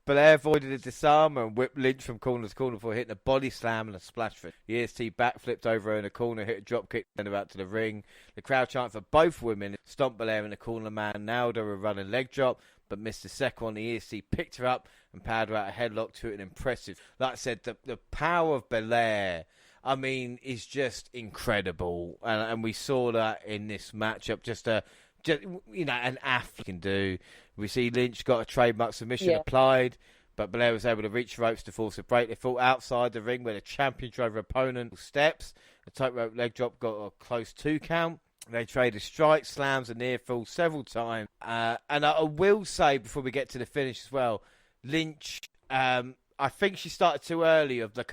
Belair avoided a disarmer and whipped Lynch from corner to corner before hitting a body slam and a splash for it. The EST backflipped over her in a corner, hit a drop kick, then about to the ring. The crowd chanted for both women, stomped Belair in the corner, man nailed her a running leg drop, but missed the second one. The EST picked her up and powered her out a headlock to it, an impressive. Like I said, the power of Belair, is just incredible. And we saw that in this matchup, just an athlete can do. We see Lynch got a trademark submission applied, but Belair was able to reach ropes to force a break. They fought outside the ring where the champion drove her opponent steps. The tightrope leg drop got a close 2 count. They traded strikes, slams, and near falls several times. And I will say, before we get to the finish as well, Lynch, I think she started too early of the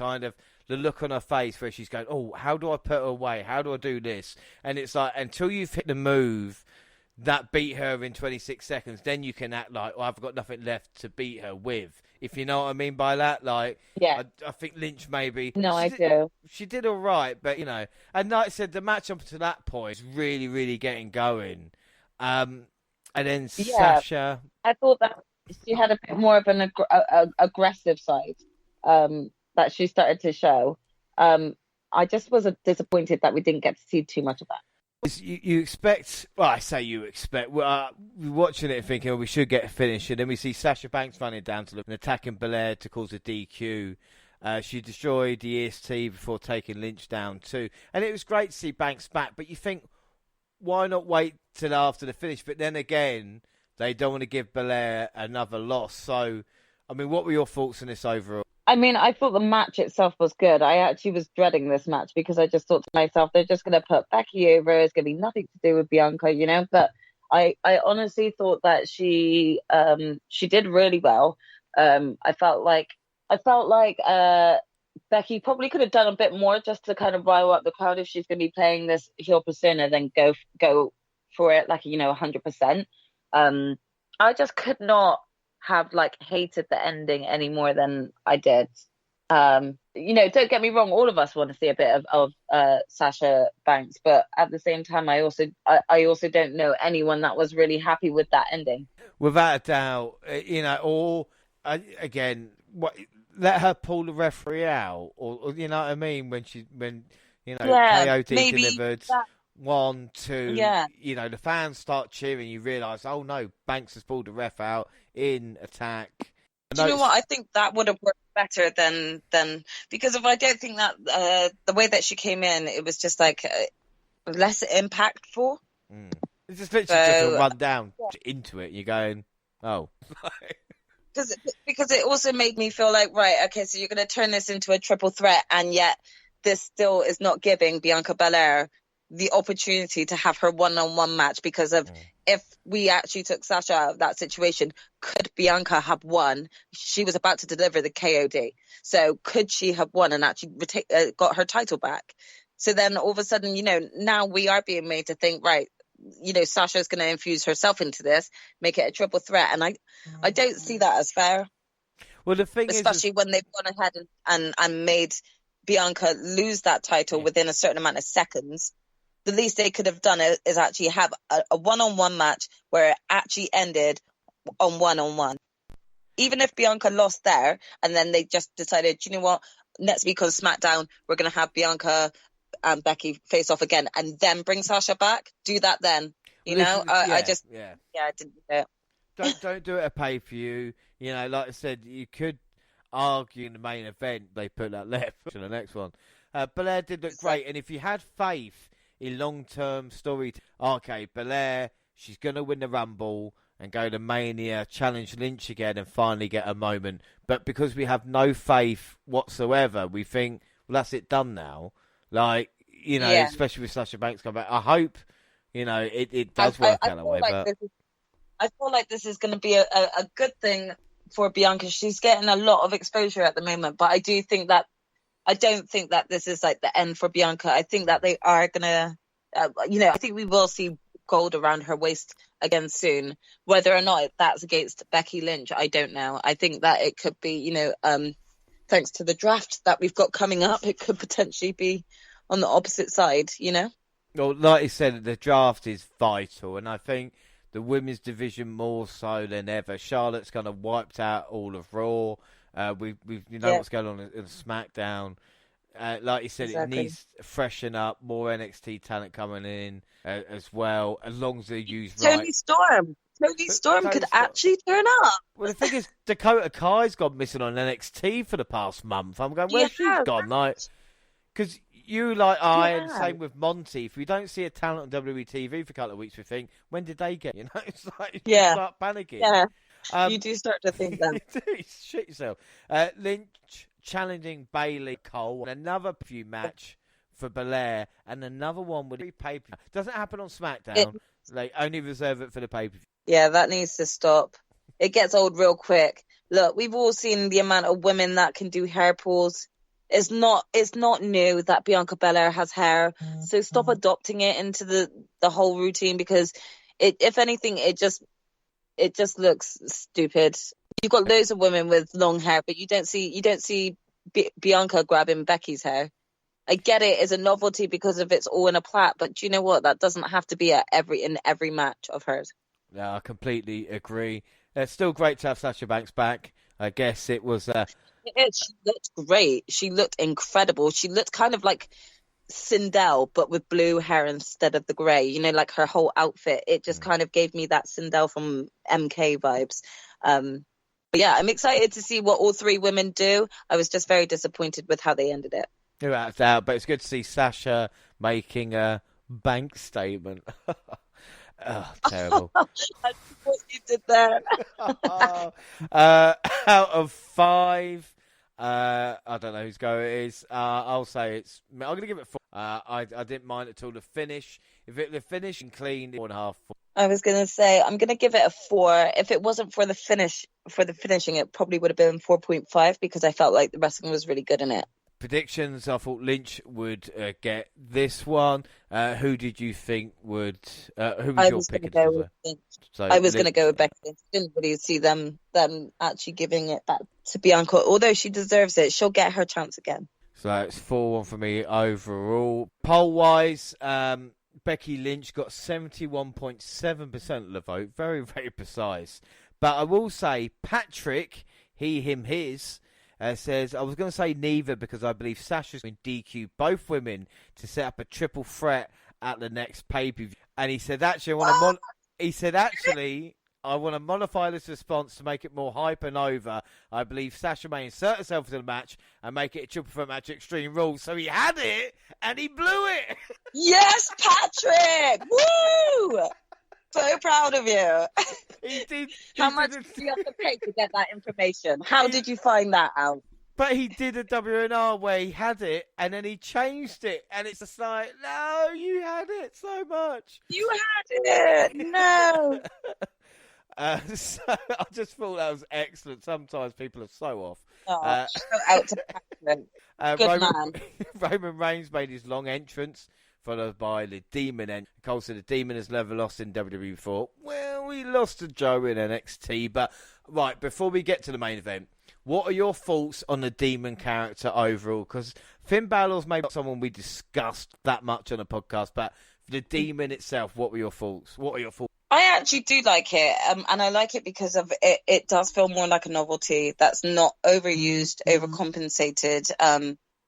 look on her face where she's going, oh, how do I put her away? How do I do this? And it's like, until you've hit the move that beat her in 26 seconds, then you can act like, I've got nothing left to beat her with. If you know what I mean by that, I think Lynch maybe.
No, I do.
She did all right, but and like I said, the match up to that point is really, really getting going. And then Sasha.
I thought that she had a bit more of an aggressive side that she started to show. I just was disappointed that we didn't get to see too much of that.
You expect, I say you expect, we're watching it thinking, we should get a finish, and then we see Sasha Banks running down to look and attacking Belair to cause a DQ. She destroyed the EST before taking Lynch down too. And it was great to see Banks back, but you think, why not wait till after the finish? But then again, they don't want to give Belair another loss. So, what were your thoughts on this overall?
I thought the match itself was good. I actually was dreading this match because I just thought to myself, they're just going to put Becky over. It's going to be nothing to do with Bianca, But I honestly thought that she did really well. I felt like Becky probably could have done a bit more just to kind of rile up the crowd if she's going to be playing this heel persona, then go for it like 100%. I just could not have like hated the ending any more than I did. Don't get me wrong, all of us want to see a bit of Sasha Banks, but at the same time, I also don't know anyone that was really happy with that ending.
Without a doubt, again, let her pull the referee out, or you know what I mean, when KOD delivered.
That...
1, 2, the fans start cheering, you realise, oh no, Banks has pulled the ref out in attack.
Do you know what? I think that would have worked better than because I don't think that the way that she came in, it was just like less impactful.
It's just literally just a run down into it. You're going, oh.
Because it also made me feel like, right, okay, so you're going to turn this into a triple threat, and yet this still is not giving Bianca Belair the opportunity to have her one-on-one match, because of if we actually took Sasha out of that situation, could Bianca have won? She was about to deliver the KOD. So could she have won and actually got her title back? So then all of a sudden, now we are being made to think, right, Sasha's going to infuse herself into this, make it a triple threat. And I don't see that as fair.
Well, the thing
especially when they've gone ahead and made Bianca lose that title within a certain amount of seconds. The least they could have done is actually have a one-on-one match where it actually ended on one-on-one. Even if Bianca lost there, and then they just decided, you know what, next week on SmackDown, we're going to have Bianca and Becky face off again, and then bring Sasha back. Do that then. I didn't do it.
Don't do it a pay-per-view. Like I said, you could argue in the main event they put that left to the next one. Belair did look great, and if you had faith in long-term story, okay, Belair, she's going to win the Rumble and go to Mania, challenge Lynch again and finally get a moment. But because we have no faith whatsoever, we think, well, that's it done now. Like, especially with Sasha Banks coming back. I hope, it does work out that way.
I feel like this is going to be a good thing for Bianca. She's getting a lot of exposure at the moment, but I don't think that this is like the end for Bianca. I think that they are going to, I think we will see gold around her waist again soon. Whether or not that's against Becky Lynch, I don't know. I think that it could be, thanks to the draft that we've got coming up, it could potentially be on the opposite side,
Well, like you said, the draft is vital, and I think the women's division more so than ever. Charlotte's kind of wiped out all of Raw. We what's going on in SmackDown. Like you said,
exactly.
It needs to freshen up, more NXT talent coming in as well, as long as they use
Tony Storm could actually turn up.
Well, the thing is, Dakota Kai's gone missing on NXT for the past month. I'm going, where's she gone? Like, because you, and same with Monty. If we don't see a talent on WWE TV for a couple of weeks, we think, when did they get? It's like you start panicking.
Yeah, you do start to think that.
You do, shit yourself. Lynch challenging Bayley Cole, and another few match for Belair, and another one with a pay-per-view. Doesn't happen on SmackDown. They only reserve it for the pay-per-view.
Yeah, that needs to stop. It gets old real quick. Look, we've all seen the amount of women that can do hair pulls. It's not new that Bianca Belair has hair, so stop adopting it into the whole routine, because if anything, it just looks stupid. You've got loads of women with long hair, but you don't see Bianca grabbing Becky's hair. I get it as a novelty because of it's all in a plait, but do you know what? That doesn't have to be in every match of hers.
Yeah, I completely agree. It's still great to have Sasha Banks back. I guess it was.
She looked great. She looked incredible. She looked kind of like Sindel, but with blue hair instead of the grey. Like her whole outfit. It just kind of gave me that Sindel from MK vibes. But yeah, I'm excited to see what all three women do. I was just very disappointed with how they ended it.
Without doubt, but it's good to see Sasha making a bank statement. Oh, terrible.
That's what you did there.
Out of 5, I don't know whose go it is. I'll say it's. I'm going to give it 4. I didn't mind it till the finish. If the finish and clean, 4.5.
I was gonna say I'm gonna give it a 4. If it wasn't for the finishing, it probably would have been 4.5 because I felt like the wrestling was really good in it.
Predictions, I thought Lynch would get this one. Who did you think would... who was your pick?
I was going to go with Becky Lynch. Didn't really see them actually giving it back to Bianca. Although she deserves it, she'll get her chance again.
So it's 4-1 for me overall. Poll-wise, Becky Lynch got 71.7% of the vote. Very, very precise. But I will say, Patrick, he, him, his... says, I was going to say neither because I believe Sasha's going to DQ both women to set up a triple threat at the next pay-per-view. And he said, actually, I want to modify this response to make it more hype and over. I believe Sasha may insert herself into the match and make it a triple threat match at Extreme Rules. So he had it and he blew it.
Yes, Patrick! Woo! So proud of you.
He did.
How much did you have to pay to get that information? How did you find that out?
But he did a WNR where he had it and then he changed it. And it's just like, no, you had it so much.
You had it. No.
So I just thought that was excellent. Sometimes people are so off.
Shout out to Patrick. Good man.
Roman Reigns made his long entrance, followed by the Demon. And Cole said the Demon has never lost in WWE before. Well, we lost to Joe in NXT. But, right, before we get to the main event, what are your thoughts on the Demon character overall? Because Finn Balor's maybe not someone we discussed that much on the podcast, but for the Demon itself, what were your thoughts?
I actually do like it, and I like it because of it. It does feel more like a novelty that's not overused, overcompensated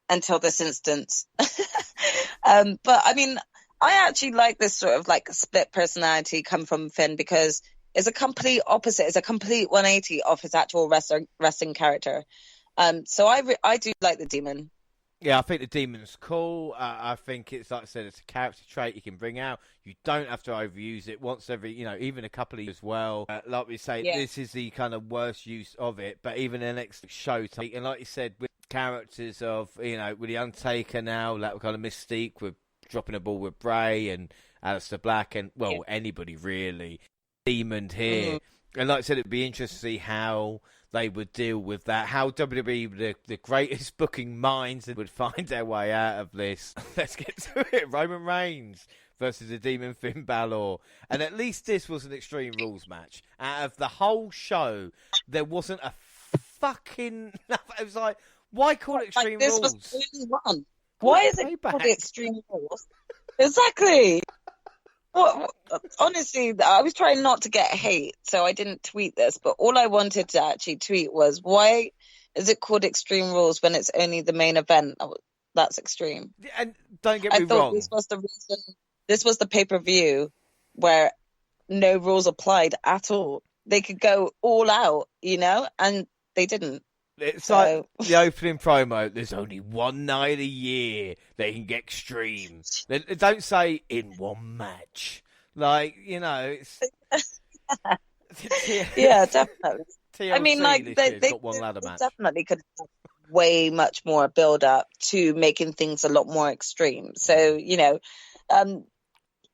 until this instance. But I mean, I actually like this sort of like split personality come from Finn because it's a complete opposite. It's a complete 180 of his actual wrestling character. So I do like the Demon.
Yeah, I think the Demon's cool. I think it's, like I said, it's a character trait you can bring out. You don't have to overuse it once every, even a couple of years as well. Like we say, This is the kind of worst use of it. But even the next show, and like you said, with characters of, with the Undertaker now, that kind of mystique with dropping a ball with Bray and Aleister Black and, anybody really. Demon here. And like I said, it'd be interesting to see how they would deal with that, how WWE, the greatest booking minds, would find their way out of this. Let's get to it. Roman Reigns versus the Demon Finn Balor. And at least this was an Extreme Rules match. Out of the whole show, there wasn't a fucking... It was like, why call it Extreme Rules?
This was the only one. Why is it called Extreme Rules? Exactly. Well, honestly, I was trying not to get hate, so I didn't tweet this, but all I wanted to actually tweet was, why is it called Extreme Rules when it's only the main event that's extreme?
And don't get me wrong. I thought
this was the reason, this was the pay-per-view where no rules applied at all. They could go all out, and they didn't.
It's like the opening promo, there's only one night a year they can get extreme. They don't say in one match. Like, it's...
Yeah, definitely.
TLC, I mean, like, they got one ladder match.
Definitely could have way much more build-up to making things a lot more extreme. So,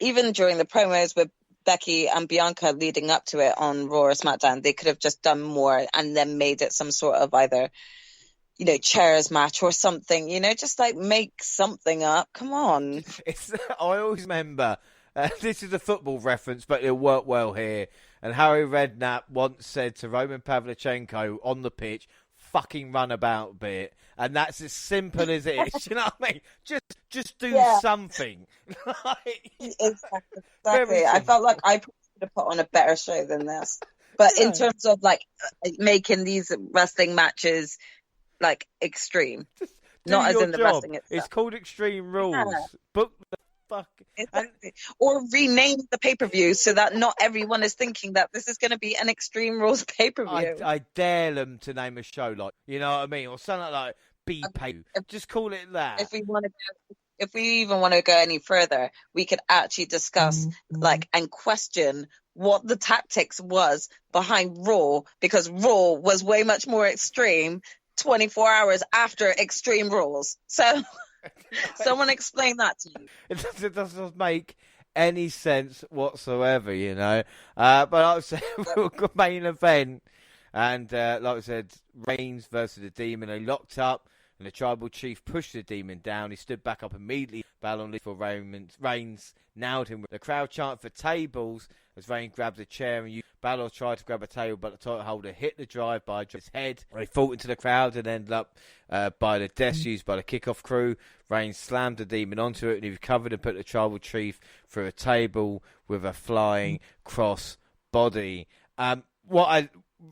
even during the promos with Becky and Bianca leading up to it on Raw or SmackDown, they could have just done more and then made it some sort of either, chairs match or something, just like make something up. Come on.
I always remember, this is a football reference, but it'll work well here. And Harry Redknapp once said to Roman Pavlichenko on the pitch, fucking run about a bit. And that's as simple as it is. You know what I mean? Just do something.
Exactly. I felt like I could have put on a better show than this. But in terms of like making these wrestling matches like extreme, not as in the wrestling itself.
It's called Extreme Rules. Yeah. Book the fuck.
Exactly. Or rename the pay-per-view so that not everyone is thinking that this is going to be an Extreme Rules pay-per-view.
I dare them to name a show like, you know what I mean, or something like B-pay. Just call it that.
If we even want to go any further, we could actually discuss and question what the tactics was behind Raw, because Raw was way much more extreme 24 hours after Extreme Rules. So someone explain that to me.
It doesn't make any sense whatsoever, you know. But like I said, good main event. And like I said, Reigns versus the Demon. They locked up, and the Tribal Chief pushed the Demon down. He stood back up immediately. Balor for Reigns nailed him. The crowd chanted for tables as Reigns grabbed a chair, and Balor tried to grab a table, but the title holder hit the drive by his head. They fought into the crowd and ended up by the deaths used by the kickoff crew. Reigns slammed the Demon onto it, and he recovered and put the Tribal Chief through a table with a flying cross body.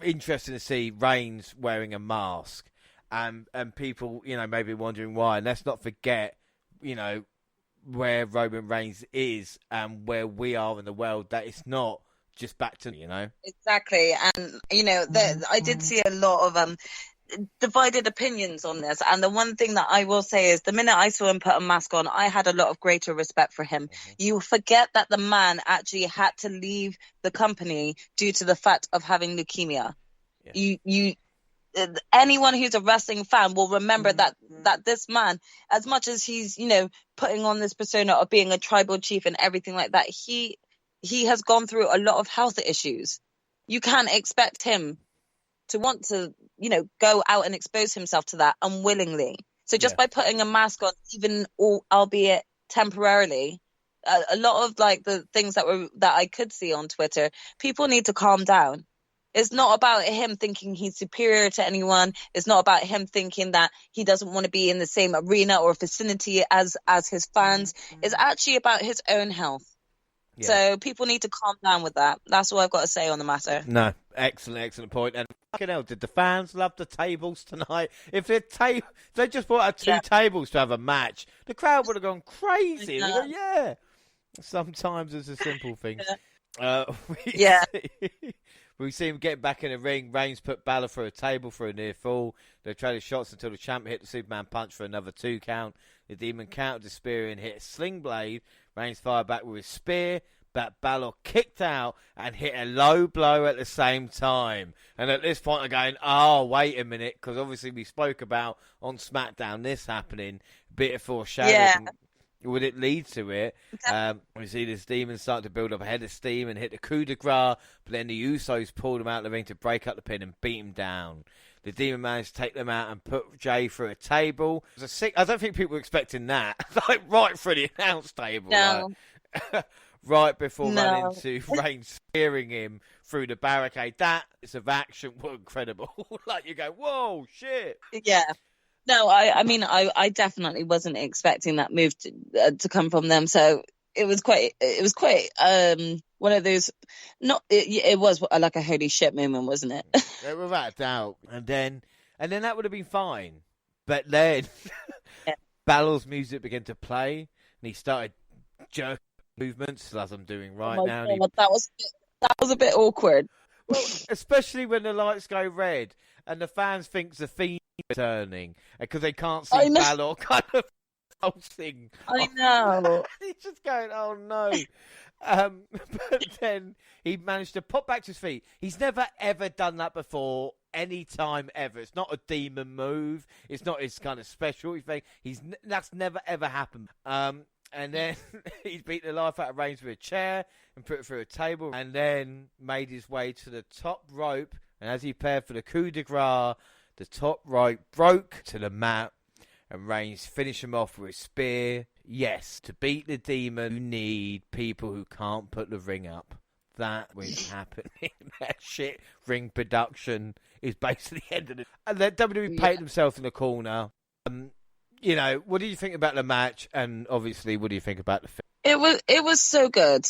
Interesting to see Reigns wearing a mask, and people, maybe wondering why. And let's not forget, where Roman Reigns is and where we are in the world. That it's not just back to,
Exactly. And, I did see a lot of divided opinions on this. And the one thing that I will say is the minute I saw him put a mask on, I had a lot of greater respect for him. Mm-hmm. You forget that the man actually had to leave the company due to the fact of having leukemia. Yeah. Anyone who's a wrestling fan will remember that this man, as much as he's, putting on this persona of being a tribal chief and everything like that, he has gone through a lot of health issues. You can't expect him to want to, go out and expose himself to that unwillingly. So just by putting a mask on, even albeit temporarily, a lot of like the things that I could see on Twitter, people need to calm down. It's not about him thinking he's superior to anyone. It's not about him thinking that he doesn't want to be in the same arena or vicinity as his fans. Mm-hmm. It's actually about his own health. Yeah. So people need to calm down with that. That's all I've got to say on the matter.
No, excellent point. And fucking hell, did the fans love the tables tonight? If they just brought out two tables to have a match, the crowd would have gone crazy. Yeah. Sometimes it's a simple thing. We see him getting back in the ring. Reigns put Balor through a table for a near fall. They traded shots until the champ hit the Superman punch for another 2 count. The Demon countered the spear and hit a sling blade. Reigns fired back with his spear, but Balor kicked out and hit a low blow at the same time. And at this point, I'm going, oh, wait a minute, because obviously we spoke about on SmackDown this happening, a bit of foreshadowing. Yeah. Would it lead to it? We see this Demon start to build up a head of steam and hit the coup de grace, but then the Usos pulled him out of the ring to break up the pin and beat him down. The Demon managed to take them out and put Jay through a table. I don't think people were expecting that. Like right through the announce table. No. Like, right before running into Reigns spearing him through the barricade. That is of action were incredible. Like you go, whoa, shit.
Yeah. No, I definitely wasn't expecting that move to come from them. So it was quite one of those. It was like a holy shit moment, wasn't it?
Without a doubt. And then that would have been fine. But then Balor's music began to play, and he started jerking movements as I'm doing right now.
God, that was a bit awkward.
Well, especially when the lights go red and the fans think the Fiend is turning because they can't see Balor kind of pulsing.
I know.
He's just going, oh no. But then he managed to pop back to his feet. He's never ever done that before, any time ever. It's not a demon move. It's not his kind of specialty thing. That's never ever happened. And then he's beat the life out of Reigns with a chair and put it through a table, and then made his way to the top rope. And as he prepared for the coup de grace, the top rope broke to the mat, and Reigns finished him off with a spear. Yes, to beat the Demon, you need people who can't put the ring up. That was happening. That shit ring production is basically the end of it. And then WWE painted themselves in the corner. What do you think about the match? And obviously, what do you think about the film?
It was so good.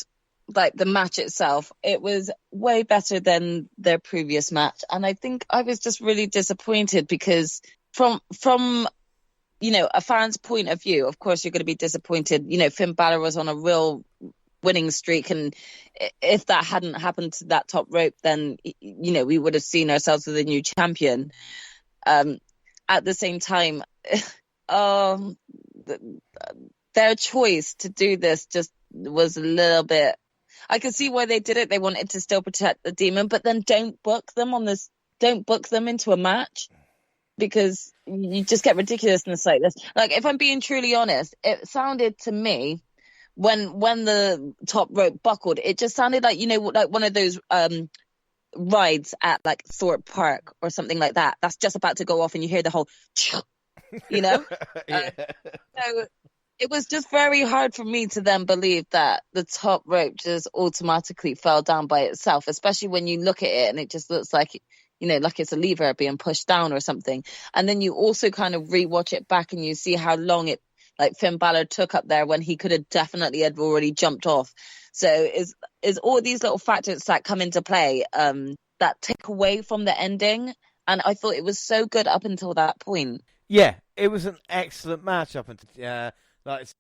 Like the match itself, it was way better than their previous match. And I think I was just really disappointed because from a fan's point of view, of course, you're going to be disappointed. Finn Balor was on a real winning streak. And if that hadn't happened to that top rope, then, we would have seen ourselves with a new champion. At the same time, their choice to do this just was a little bit. I could see why they did it. They wanted to still protect the Demon, but then don't book them into a match because you just get ridiculousness like this. Like, if I'm being truly honest, it sounded to me when the top rope buckled, it just sounded like, you know, like one of those rides at like Thorpe Park or something like that. That's just about to go off, and you hear the whole, you know.
Yeah.
So it was just very hard for me to then believe that the top rope just automatically fell down by itself, especially when you look at it and it just looks like, you know, like it's a lever being pushed down or something. And then you also kind of rewatch it back and you see how long it, like Finn Balor took up there when he could have definitely had already jumped off. So is all these little factors that come into play that take away from the ending. And I thought it was so good up until that point.
Yeah, it was an excellent match up until like it's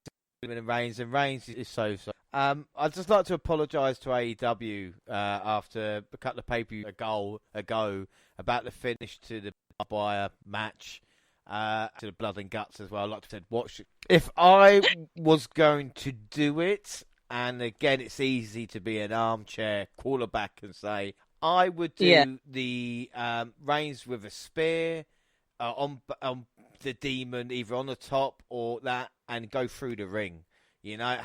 Reigns, and Reigns is so. I'd just like to apologise to AEW after a couple of pay-per-views ago about the finish to the barbed wire match, to the blood and guts as well. I'd like to say, watch it. If I was going to do it, and again, it's easy to be an armchair quarterback and say, I would do the Reigns with a spear on the demon, either on the top or that, and go through the ring. You know,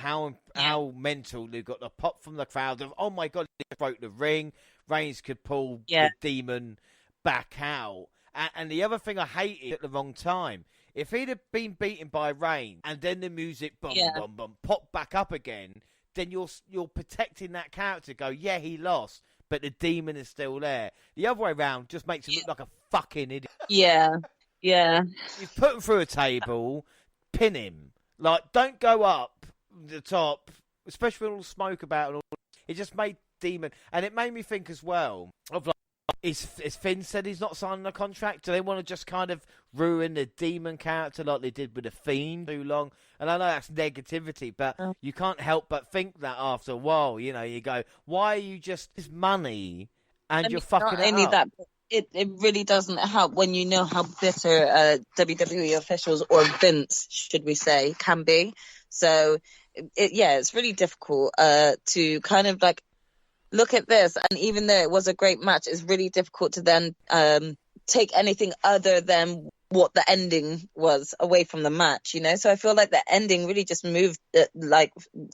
how mental they got the pop from the crowd of, oh my God, he broke the ring. Reigns could pull the demon back out. And the other thing I hated at the wrong time, if he'd have been beaten by Reigns and then the music boom, pop back up again, then you're protecting that character. Go, yeah, he lost, but the demon is still there. The other way around just makes him look like a fucking idiot.
Yeah.
You put him through a table, pin him. Like, don't go up the top, especially with all the smoke about and all. It just made demon, and it made me think as well of like, is Finn said he's not signing a contract? Do they want to just kind of ruin the demon character like they did with the Fiend too long? And I know that's negativity, but you can't help but think that after a while, you know, you go, why are you just this money and you're fucking
not only
it up?
that, it really doesn't help when you know how bitter WWE officials, or Vince, should we say, can be. So, it's really difficult to kind of like look at this, and even though it was a great match, it's really difficult to then take anything other than what the ending was away from the match, you know? So I feel like the ending really just moved,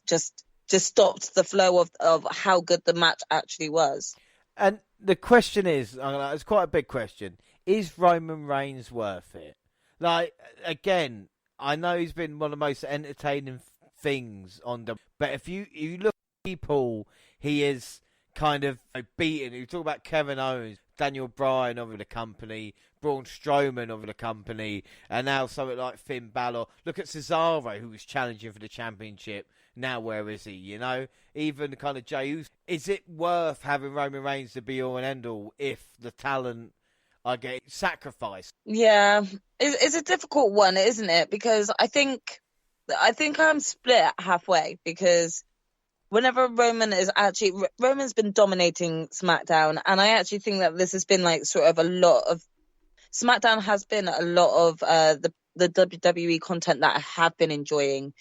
just stopped the flow of how good the match actually was.
And the question is, it's quite a big question, is Roman Reigns worth it? Like, again, I know he's been one of the most entertaining things on the... But if you look at people he is kind of beaten, you talk about Kevin Owens, Daniel Bryan over the company, Braun Strowman over the company, and now something like Finn Balor. Look at Cesaro, who was challenging for the championship. Now where is he, you know? Even kind of Jey Uso. Is it worth having Roman Reigns to be all and end all if the talent are getting sacrificed?
Yeah, it's a difficult one, isn't it? Because I think I'm split halfway, because whenever Roman's been dominating SmackDown, and I actually think that this has been like sort of a lot of SmackDown has been a lot of the WWE content that I have been enjoying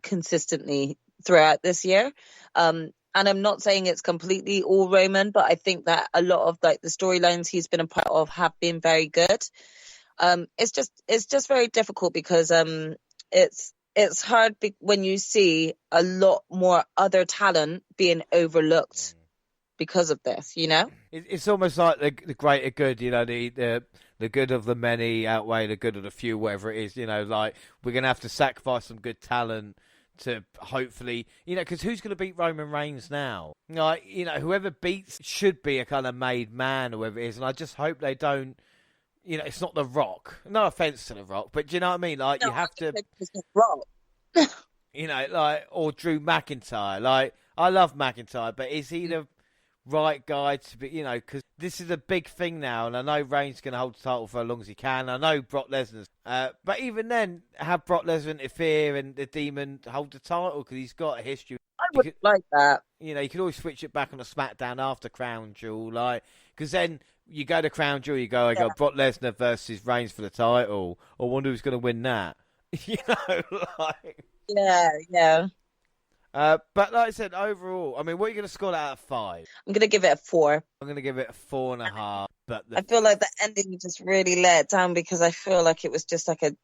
consistently throughout this year. And I'm not saying it's completely all Roman, but I think that a lot of like the storylines he's been a part of have been very good. It's just very difficult because it's hard when you see a lot more other talent being overlooked because of this, you know?
It's almost like the greater good, you know, the good of the many outweigh the good of the few, whatever it is, you know, like we're going to have to sacrifice some good talent to hopefully, you know, because who's going to beat Roman Reigns now? Like, you know, whoever beats should be a kind of made man or whoever it is, and I just hope they don't, you know, it's not The Rock. No offense to The Rock, but do you know what I mean? Like, no, you have to...
It's not Rock.
You know, like, or Drew McIntyre. Like, I love McIntyre, but is he the right guy to be, you know, because this is a big thing now, and I know Reigns going to hold the title for as long as he can. I know Brock Lesnar's, but even then, have Brock Lesnar interfere and the Demon hold the title, because he's got a history.
I would like that.
You know, you could always switch it back on a SmackDown after Crown Jewel, like, because then you go to Crown Jewel, you go, Brock Lesnar versus Reigns for the title, or wonder who's going to win that. You know, like...
Yeah.
But like I said, overall, I mean, what are you going to score out of 5?
I'm going to give it a 4.
I'm going to give it a 4.5. But
I feel like the ending just really let it down, because I feel like it was just like a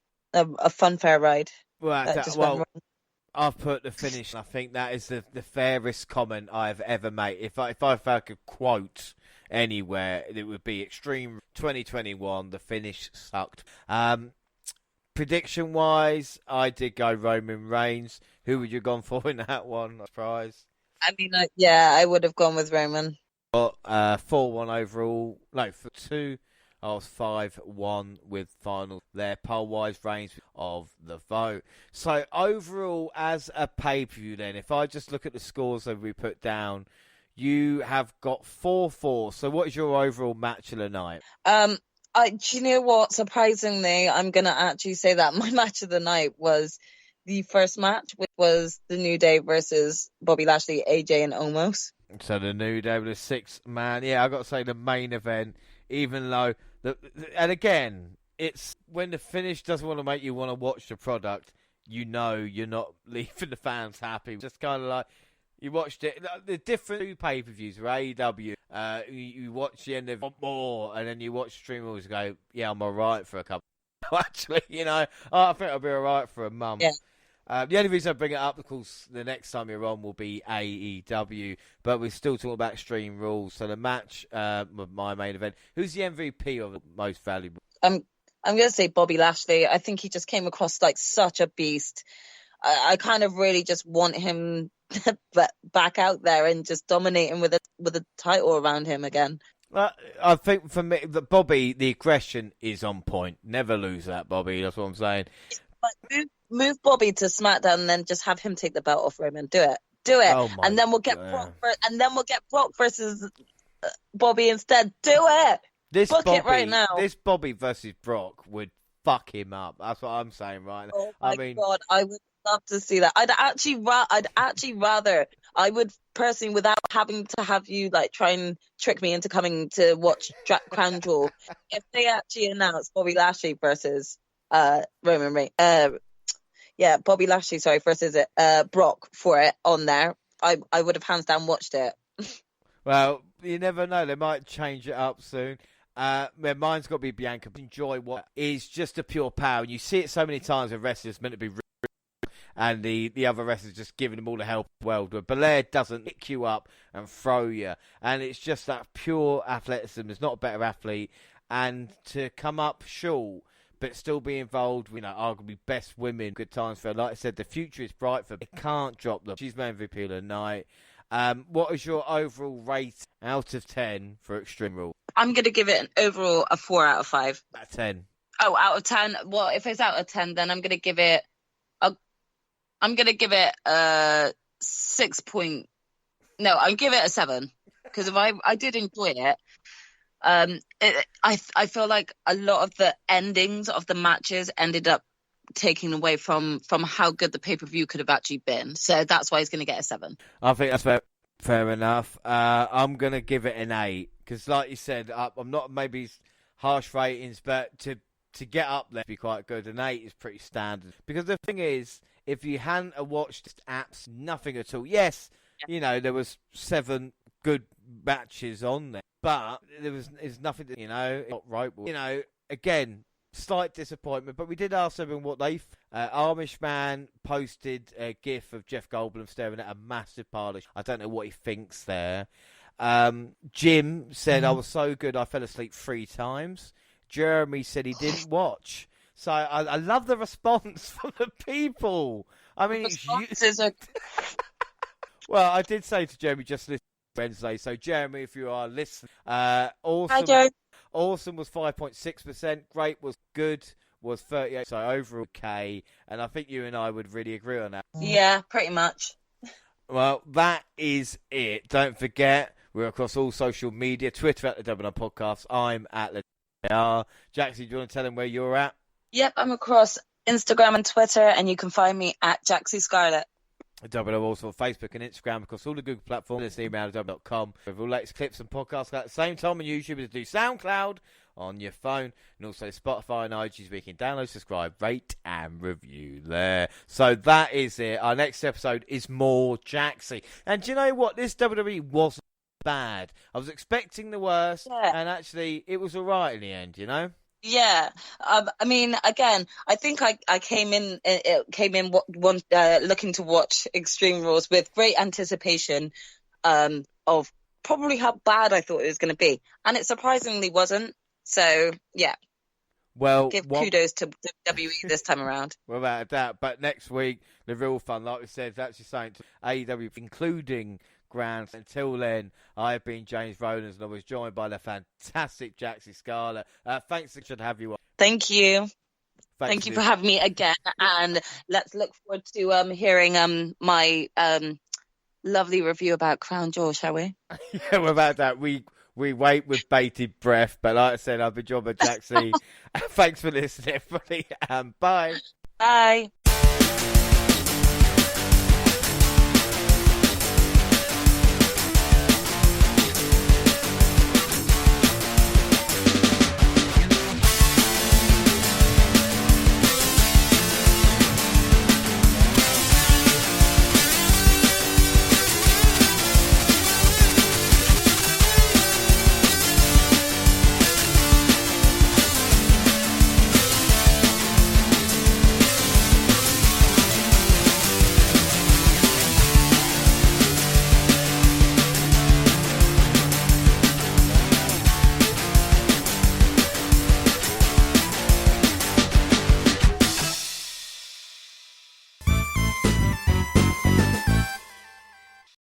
funfair ride.
Well, I've put the finish. I think that is the fairest comment I've ever made. If I could quote anywhere, it would be Extreme 2021. The finish sucked. Prediction wise, I did go Roman Reigns. Who would you have gone for in that one? Surprise.
I mean, I would have gone with Roman.
Got 4-1 overall. No, for 2. I was 5-1 with final there. Poll-wise, Reigns of the vote. So overall, as a pay-per-view then, if I just look at the scores that we put down, you have got 4-4. So what is your overall match of the night?
Do you know what? Surprisingly, I'm going to actually say that my match of the night was the first match, which was The New Day versus Bobby Lashley, AJ, and Omos.
So The New Day with a 6-man. Yeah, I've got to say the main event, even though... And again, it's when the finish doesn't want to make you want to watch the product, you know you're not leaving the fans happy. Just kind of like... You watched it. The different pay-per-views for AEW. You watch the end of more, and then you watch Stream Wars and go, yeah, I'm all right for a couple. Actually, I think I'll be all right for a month. Yeah. The only reason I bring it up, of course, the next time you're on will be AEW, but we're still talking about Extreme Rules. So the match, my main event, who's the MVP of the most valuable?
I'm going to say Bobby Lashley. I think he just came across like such a beast. I kind of really just want him back out there and just dominating with a title around him again.
I think for me, that Bobby, the aggression is on point. Never lose that, Bobby. That's what I'm saying.
But move Bobby to SmackDown and then just have him take the belt off Roman. Do it.
Oh
and then we'll get Brock versus Bobby instead. Do it. Book it right now.
This Bobby versus Brock would fuck him up. That's what I'm saying right now.
Oh my God, I would love to see that. I'd actually rather, I would personally, without having to have you like try and trick me into coming to watch Crown Jewel, if they actually announced Bobby Lashley versus Roman Reigns, Bobby Lashley, versus Brock for it on there, I would have hands down watched it.
Well, you never know. They might change it up soon. Mine's got to be Bianca. Enjoy what is just a pure power. And you see it so many times with wrestlers meant to be and the other wrestlers just giving them all the help in the world. But Belair doesn't pick you up and throw you. And it's just that pure athleticism. There's not a better athlete. And to come up short, but still be involved with, arguably best women, good times for her. Like I said, the future is bright for her. They can't drop them. She's my MVP of the night. What is your overall rate out of 10 for Extreme Rules?
I'm going to give it an overall a 4 out of 5.
Out of 10.
Oh, out of 10. Well, if it's out of 10, then I'm going to give it a 6 point. No, I'll give it a 7 because if I did enjoy it. I feel like a lot of the endings of the matches ended up taking away from how good the pay-per-view could have actually been. So that's why he's going to get a 7.
I think that's fair enough. I'm going to give it an 8 because, like you said, I'm not maybe harsh ratings, but to get up there be quite good. An 8 is pretty standard because the thing is, if you hadn't watched apps, nothing at all. Yes, there was 7 good matches on there, but there's nothing that, not right. Again, slight disappointment, but we did ask everyone what they... Amish Man posted a gif of Jeff Goldblum staring at a massive pile of... I don't know what he thinks there. Jim said, I was so good I fell asleep 3 times. Jeremy said he didn't watch. So I love the response from the people. I mean, well, I did say to Jeremy just listen Wednesday. So Jeremy, if you are listening, awesome.
Hi, Joe.
Awesome was 5.6%. Great was good was 38. So overall okay. And I think you and I would really agree on that.
Yeah, pretty much.
Well, that is it. Don't forget, we're across all social media. Twitter at the WNR Podcast. I'm at the WNR. Jaxie, do you want to tell them where you're at?
Yep, I'm across Instagram and Twitter, and you can find me at Jaxie Scarlett.
WNR also on Facebook and Instagram, across all the Google platforms. Let's email at WNR.com with all latest clips and podcasts at the same time on YouTube as do SoundCloud on your phone, and also Spotify and iTunes where you can download, subscribe, rate, and review there. So that is it. Our next episode is more Jaxie. And do you know what? This WWE wasn't bad. I was expecting the worst, and actually it was alright in the end,
Yeah, I mean, again, I think I came in looking to watch Extreme Rules with great anticipation of probably how bad I thought it was going to be, and it surprisingly wasn't. So yeah,
Well,
give kudos to WWE this time around.
Without that, but next week the real fun, like we said, is actually saying to AEW, including Grants. Until then, I have been James Rowlands, and I was joined by the fantastic Jaxie Scarlett. Thanks, should have you on.
Thank you. Thank you for having me again, and let's look forward to hearing my lovely review about Crown Jewel, shall we?
Yeah, without that, we wait with bated breath. But like I said, I've been joined by Jaxie. Thanks for listening, everybody, and bye.
Bye.